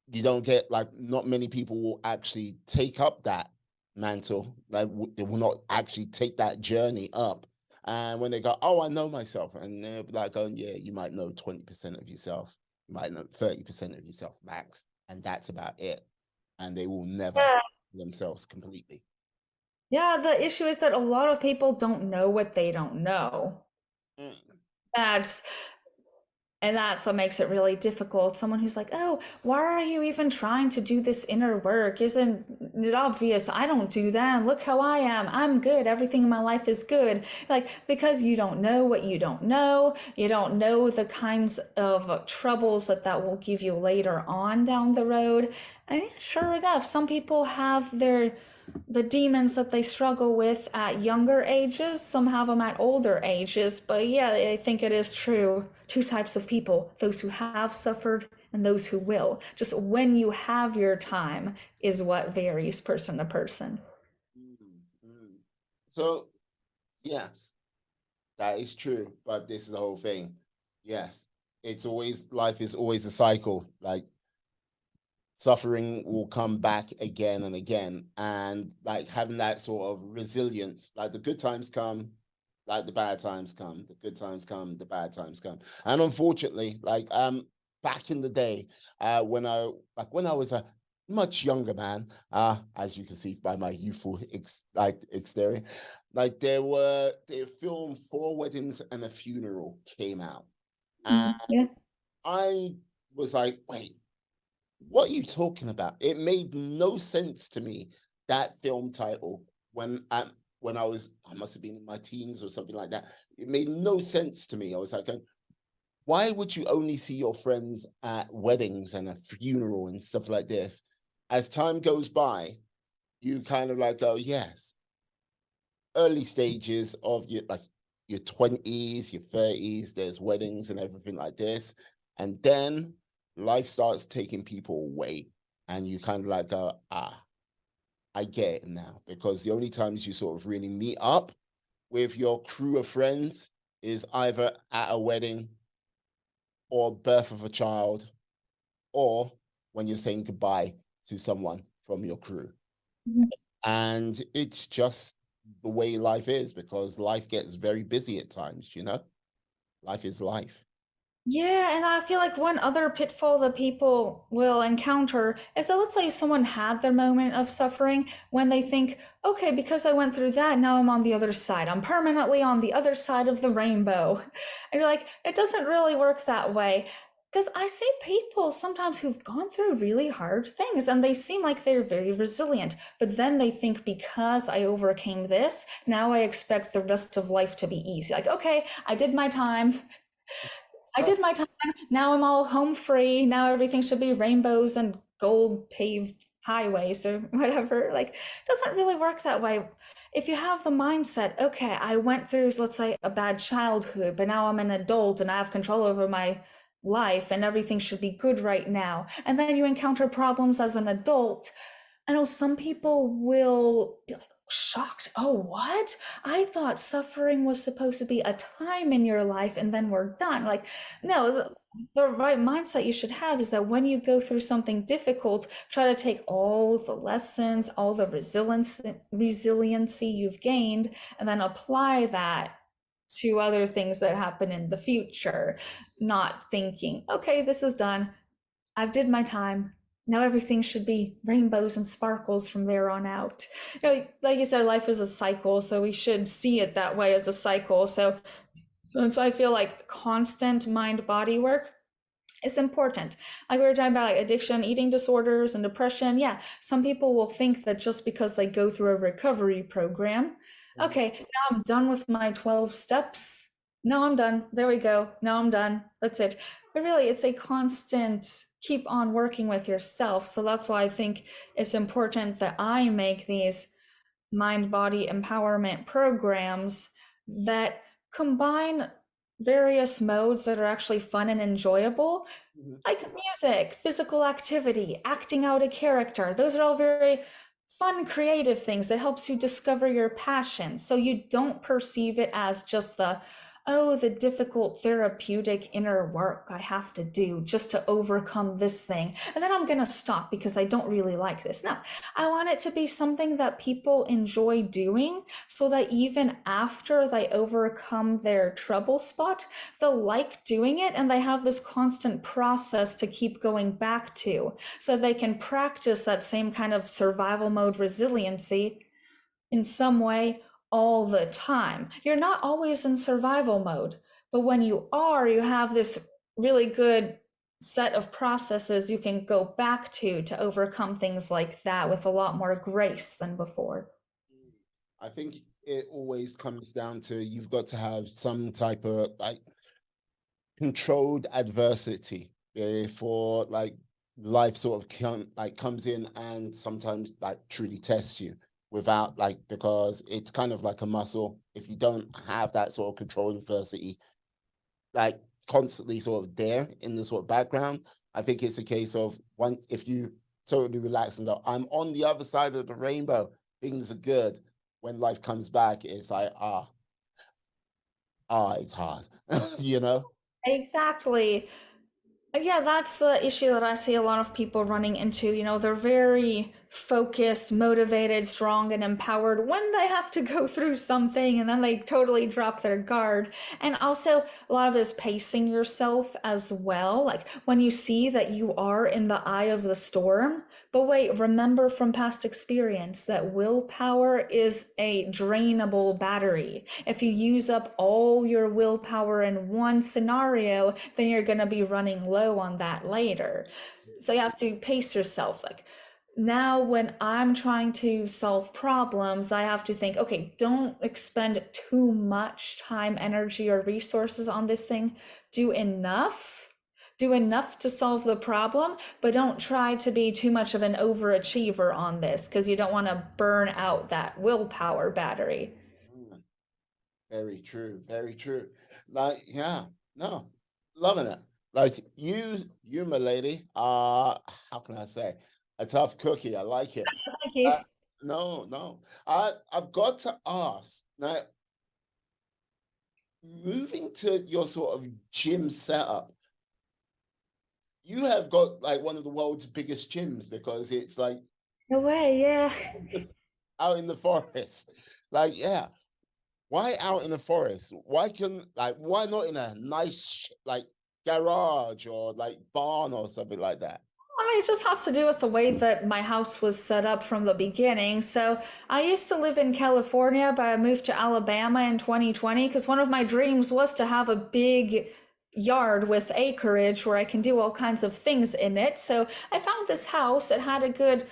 you don't get like not many people will actually take up that mantle. Like they will not actually take that journey up. And when they go, oh, I know myself, and they're like, oh yeah, you might know 20% of yourself, you might know 30% of yourself max, and that's about it. And they will never Yeah. themselves completely. Yeah, the issue is that a lot of people don't know what they don't know. Mm. That's And that's what makes it really difficult. Someone who's like, oh, why are you even trying to do this inner work? Isn't it obvious? I don't do that. And look how I am. I'm good. Everything in my life is good. Like, because you don't know what you don't know. You don't know the kinds of troubles that will give you later on down the road. And yeah, sure enough, some people have the demons that they struggle with at younger ages, some have them at older ages. But yeah, I think it is true. Two types of people, those who have suffered and those who will. Just when you have your time is what varies person to person. Mm, mm. So yes, that is true, but this is the whole thing. Yes, it's always life is always a cycle. Like suffering will come back again and again, and like having that sort of resilience. Like the good times come, like the bad times come. The good times come, the bad times come. And unfortunately, like back in the day, when I was a much younger man, as you can see by my youthful exterior, like the film Four Weddings and a Funeral came out, and Yeah. I was like, wait, what are you talking about? It made no sense to me, that film title, when I must have been in my teens or something like that. It made no sense to me. I was like, why would you only see your friends at weddings and a funeral and stuff like this? As time goes by, you kind of like go, yes, early stages of your 20s, your 30s, there's weddings and everything like this. And then life starts taking people away. And you kind of like go, I get it now. Because the only times you sort of really meet up with your crew of friends is either at a wedding or birth of a child, or when you're saying goodbye to someone from your crew. And it's just the way life is because life gets very busy at times, you know? Life is life. Yeah, and I feel like one other pitfall that people will encounter is that, let's say someone had their moment of suffering when they think, okay, because I went through that, now I'm on the other side. I'm permanently on the other side of the rainbow. And you're like, it doesn't really work that way. Because I see people sometimes who've gone through really hard things and they seem like they're very resilient, but then they think because I overcame this, now I expect the rest of life to be easy. Like, okay, I did my time. I did my time. Now I'm all home free. Now everything should be rainbows and gold paved highways or whatever. Like, it doesn't really work that way. If you have the mindset, okay, I went through, let's say, a bad childhood, but now I'm an adult and I have control over my life and everything should be good right now. And then you encounter problems as an adult. I know some people will be like shocked. Oh, what? I thought suffering was supposed to be a time in your life and then we're done. Like, no, the right mindset you should have is that when you go through something difficult, try to take all the lessons, all the resiliency you've gained, and then apply that to other things that happen in the future, not thinking, okay, this is done. I've did my time. Now everything should be rainbows and sparkles from there on out. You know, like you said, life is a cycle, so we should see it that way as a cycle. So I feel like constant mind body work is important. Like we were talking about like addiction, eating disorders, and depression. Yeah, some people will think that just because they go through a recovery program, okay, now I'm done with my 12 steps. No, I'm done. There we go. No, I'm done. That's it. But really, it's a constant keep on working with yourself. So that's why I think it's important that I make these mind body empowerment programs that combine various modes that are actually fun and enjoyable, Mhm. like music, physical activity, acting out a character. Those are all very fun, creative things that helps you discover your passion. So you don't perceive it as just the difficult therapeutic inner work I have to do just to overcome this thing. And then I'm going to stop because I don't really like this. No, I want it to be something that people enjoy doing so that even after they overcome their trouble spot, they'll like doing it and they have this constant process to keep going back to so they can practice that same kind of survival mode resiliency in some way all the time. You're not always in survival mode, but when you are, you have this really good set of processes you can go back to overcome things like that with a lot more grace than before. I think it always comes down to you've got to have some type of like controlled adversity for like life sort of comes in and sometimes like truly tests you without like because it's kind of like a muscle. If you don't have that sort of controlled adversity like constantly sort of there in the sort of background, I think it's a case of one if you totally relax and go, I'm on the other side of the rainbow, things are good. When life comes back, it's like it's hard, you know. Exactly. Yeah, that's the issue that I see a lot of people running into. You know, they're very focused, motivated, strong, and empowered when they have to go through something, and then they totally drop their guard. And also, a lot of this pacing yourself as well. Like when you see that you are in the eye of the storm, but wait, remember from past experience that willpower is a drainable battery. If you use up all your willpower in one scenario, then you're going to be running low on that later. So you have to pace yourself. Like now, when I'm trying to solve problems, I have to think, okay, don't expend too much time, energy, or resources on this thing. Do enough. Do enough to solve the problem, but don't try to be too much of an overachiever on this because you don't want to burn out that willpower battery. Mm, very true, very true. Like, yeah, no, loving it. Like you, my lady, how can I say, a tough cookie. I like it. Thank you. Uh, no, no, I've got to ask now. Moving to your sort of gym setup, you have got like one of the world's biggest gyms because it's like No way, yeah. out in the forest. Like, yeah, why out in the forest? Why not in a nice like garage or like barn or something like that? I mean, it just has to do with the way that my house was set up from the beginning. So I used to live in California, but I moved to Alabama in 2020 because one of my dreams was to have a big yard with acreage where I can do all kinds of things in it. So I found this house. It had a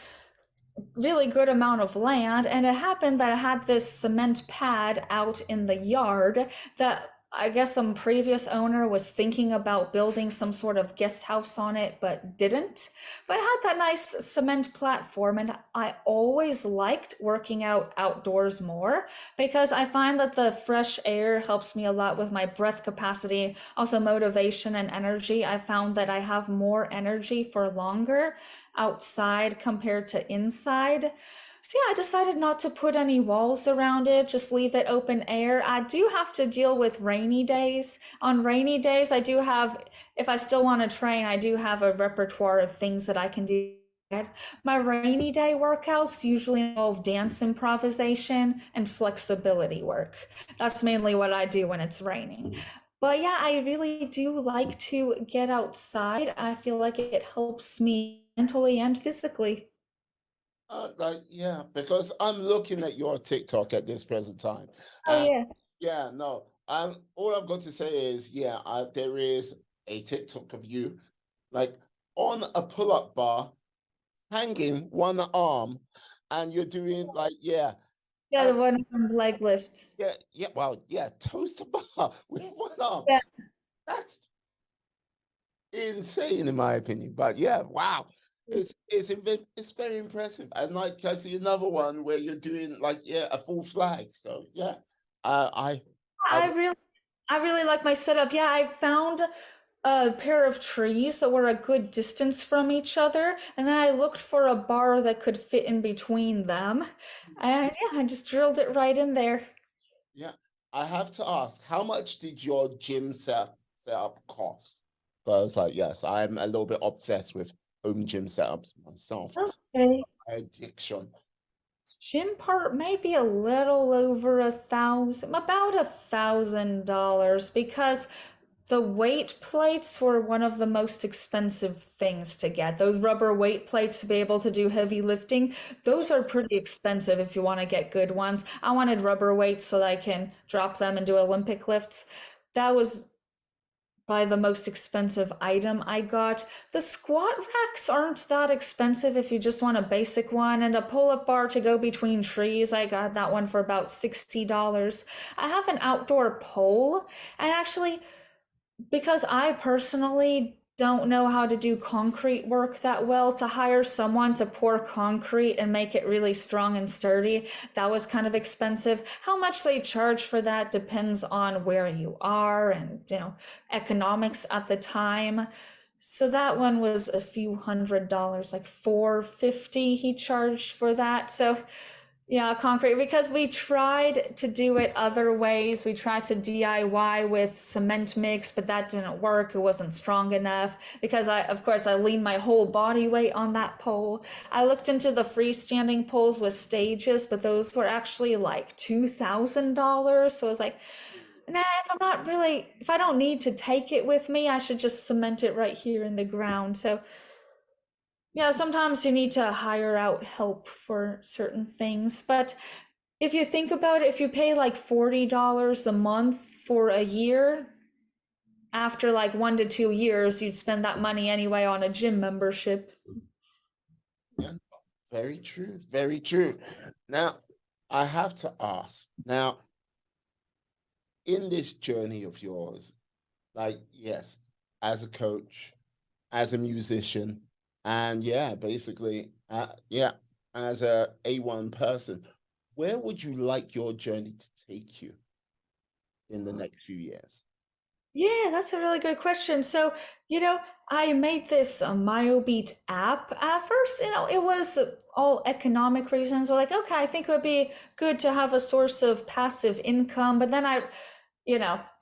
really good amount of land, and it happened that I had this cement pad out in the yard that I guess some previous owner was thinking about building some sort of guest house on it but didn't. But it had that nice cement platform, and I always liked working out outdoors more because I find that the fresh air helps me a lot with my breath capacity, also motivation and energy. I found that I have more energy for longer outside compared to inside. So yeah, I decided not to put any walls around it, just leave it open air. I do have to deal with rainy days. On rainy days, I do have, if I still want to train, I do have a repertoire of things that I can do. My rainy day workouts usually involve dance improvisation and flexibility work. That's mainly what I do when it's raining. But yeah, I really do like to get outside. I feel like it helps me mentally and physically. Like, yeah, because I'm looking at your TikTok at this present time. Oh And yeah. yeah, no, all I've got to say is, yeah, there is a TikTok of you like on a pull-up bar, hanging one arm, and you're doing like, yeah, Yeah, uh, the one on leg lifts. yeah, yeah, well, yeah, toast to bar with one arm. Yeah. That's insane in my opinion. But yeah, wow. It's very impressive. And like I see another one where you're doing like yeah, a full flag. So yeah. I I really I really like my setup. Yeah, I found a pair of trees that were a good distance from each other, and then I looked for a bar that could fit in between them. And yeah, I just drilled it right in there. yeah, I have to ask, how much did your gym setup cost? Because like yes, I'm a little bit obsessed with home gym setups myself. Okay. My addiction. Gym part maybe a little over 1,000, about $1,000, because the weight plates were one of the most expensive things to get. Those rubber weight plates to be able to do heavy lifting, those are pretty expensive if you want to get good ones. I wanted rubber weights so that I can drop them and do Olympic lifts. That was by the most expensive item I got. The squat racks aren't that expensive if you just want a basic one, and a pull-up bar to go between trees. I got that one for about $60. I have an outdoor pole, and actually because I personally don't know how to do concrete work that well, to hire someone to pour concrete and make it really strong and sturdy, that was kind of expensive. How much they charge for that depends on where you are and, economics at the time. So that one was a few $100s, like 450 he charged for that. So yeah, concrete, because we tried to do it other ways. We tried to DIY with cement mix, but that didn't work. It wasn't strong enough because of course, I leaned my whole body weight on that pole. I looked into the freestanding poles with stages, but those were actually like $2,000. So I was like, nah, if I don't need to take it with me, I should just cement it right here in the ground. So yeah, sometimes you need to hire out help for certain things. But if you think about it, if you pay like $40 a month for a year, after like 1 to 2 years, you'd spend that money anyway on a gym membership. Yeah, very true, very true. Now, I have to ask, now, in this journey of yours, like, yes, as a coach, as a musician, and yeah, basically, yeah, as a A1 person, where would you like your journey to take you in the next few years? Yeah, that's a really good question. So, you know, I made this MyoBeat app. At first, it was all economic reasons. We're like, okay, I think it would be good to have a source of passive income. But then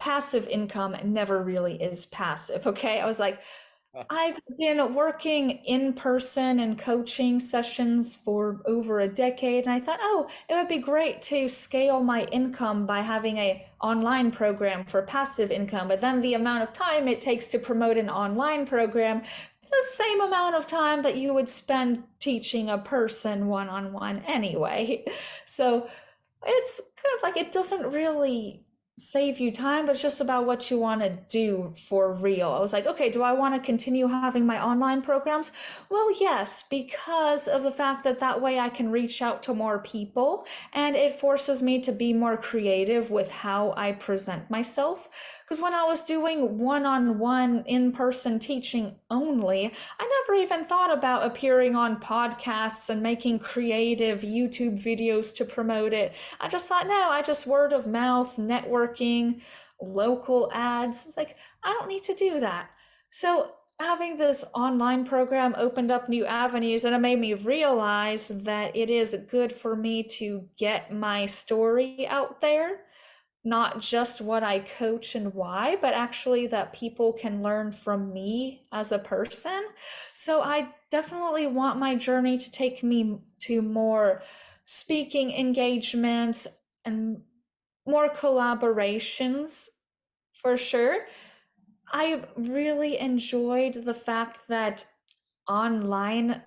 passive income never really is passive. Okay. I was like, I've been working in person and coaching sessions for over a decade, and I thought, oh, it would be great to scale my income by having a online program for passive income. But then the amount of time it takes to promote an online program, the same amount of time that you would spend teaching a person one-on-one anyway. So it's kind of like it doesn't really save you time, but it's just about what you want to do for real. I was like, okay, do I want to continue having my online programs? Well, yes, because of the fact that that way I can reach out to more people and it forces me to be more creative with how I present myself. Because when I was doing one-on-one in-person teaching only, I never even thought about appearing on podcasts and making creative YouTube videos to promote it. I just thought, no, I just word of mouth, networking, local ads. It's like, I don't need to do that. So having this online program opened up new avenues, and it made me realize that it is good for me to get my story out there, not just what I coach and why, but actually that people can learn from me as a person. So I definitely want my journey to take me to more speaking engagements and more collaborations for sure. I've really enjoyed the fact that online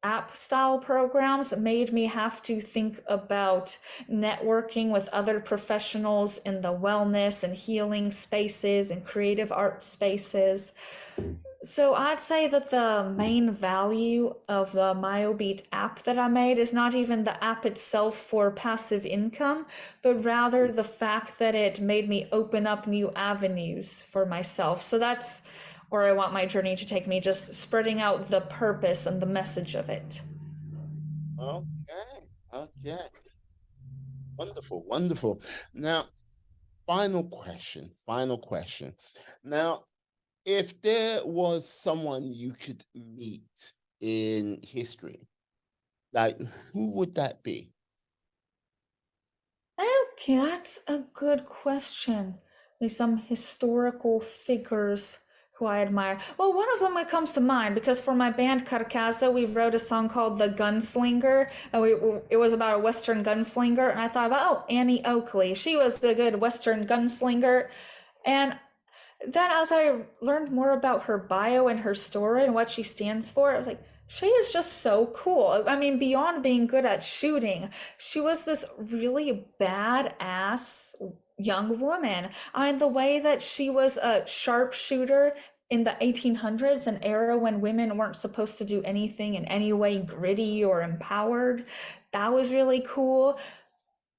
app style programs made me have to think about networking with other professionals in the wellness and healing spaces and creative art spaces. So I'd say that the main value of the MyoBeat app that I made is not even the app itself for passive income, but rather the fact that it made me open up new avenues for myself. So that's where I want my journey to take me, just spreading out the purpose and the message of it. Okay. Okay. Wonderful. Wonderful. Now, final question. Final question. Now, if there was someone you could meet in history, like who would that be? Okay, that's a good question. There's some historical figures who I admire. Well, one of them that comes to mind because for my band Carcaso, we wrote a song called "The Gunslinger," and it was about a Western gunslinger. And I thought about, oh, Annie Oakley. She was the good Western gunslinger, and then as I learned more about her bio and her story and what she stands for, I was like, she is just so cool. I mean, beyond being good at shooting, she was this really badass young woman. I mean, the way that she was a sharpshooter in the 1800s, an era when women weren't supposed to do anything in any way gritty or empowered, that was really cool.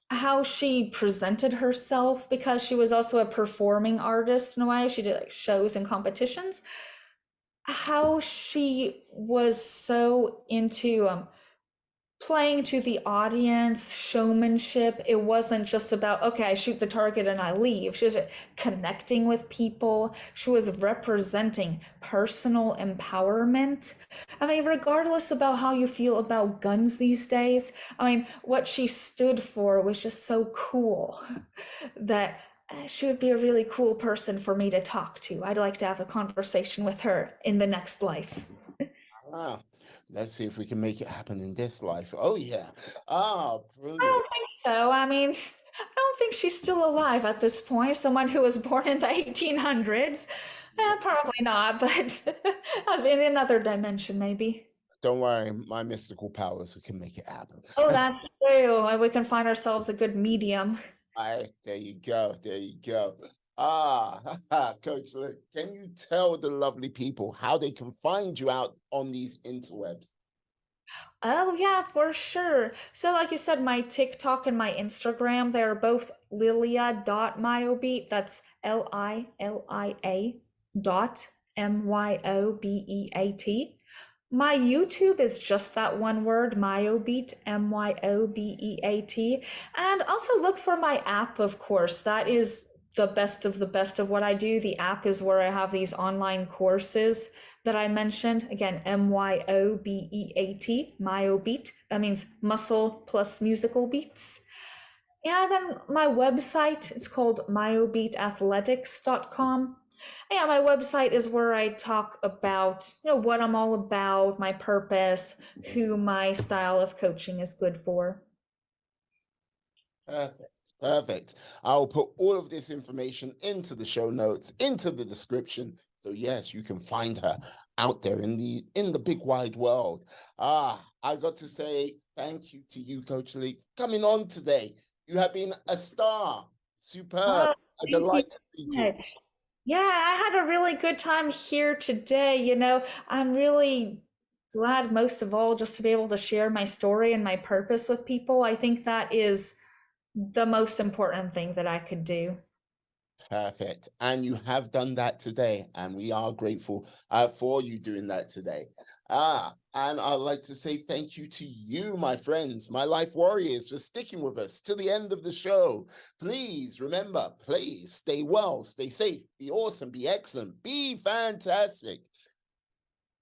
How she presented herself, because she was also a performing artist in a way. She did like shows and competitions. How she was so into playing to the audience, showmanship. It wasn't just about, okay, I shoot the target and I leave. She was connecting with people. She was representing personal empowerment. I mean, regardless about how you feel about guns these days, I mean, what she stood for was just so cool that she would be a really cool person for me to talk to. I'd like to have a conversation with her in the next life. Ah, let's see if we can make it happen in this life. Oh yeah. Ah, I brilliant. don't think so. I mean, I don't think she's still alive at this point. Someone who was born in the 1800s. Probably not, but in another dimension, maybe. Don't worry, my mystical powers, we can make it happen. Oh, that's true. We can find ourselves a good medium. I there you go. There you go. Ah, Coach Luke, can you tell the lovely people how they can find you out on these interwebs? Oh, yeah, for sure. So, like you said, my TikTok and my Instagram, they're both lilia.myobeat. That's Lilia dot MYOBEAT. My YouTube is just that one word, Myobeat, MYOBEAT. And also look for my app, of course. That is the best of what I do. The app is where I have these online courses that I mentioned. Again, MYOBEAT, Myobeat. That means muscle plus musical beats. Yeah, then my website is called myobeatathletics.com. Yeah, my website is where I talk about, what I'm all about, my purpose, who my style of coaching is good for. Perfect. Perfect. I'll put all of this information into the show notes, into the description. So yes, you can find her out there in the big wide world. Ah, I got to say thank you to you, Coach Lee, for coming on today. You have been a star. Superb. A Thank you delight to so speak to you. much. Yeah, I had a really good time here today. I'm really glad most of all just to be able to share my story and my purpose with people. I think that is the most important thing that I could do. Perfect. And you have done that today, and we are grateful for you doing that today. And I'd like to say thank you to you, my friends, my life warriors, for sticking with us to the end of the show. Please remember, please stay well, stay safe, be awesome, be excellent, be fantastic.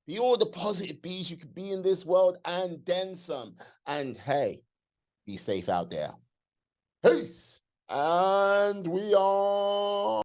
Be all the positive bees you could be in this world and then some. And hey, be safe out there. Peace. And we are.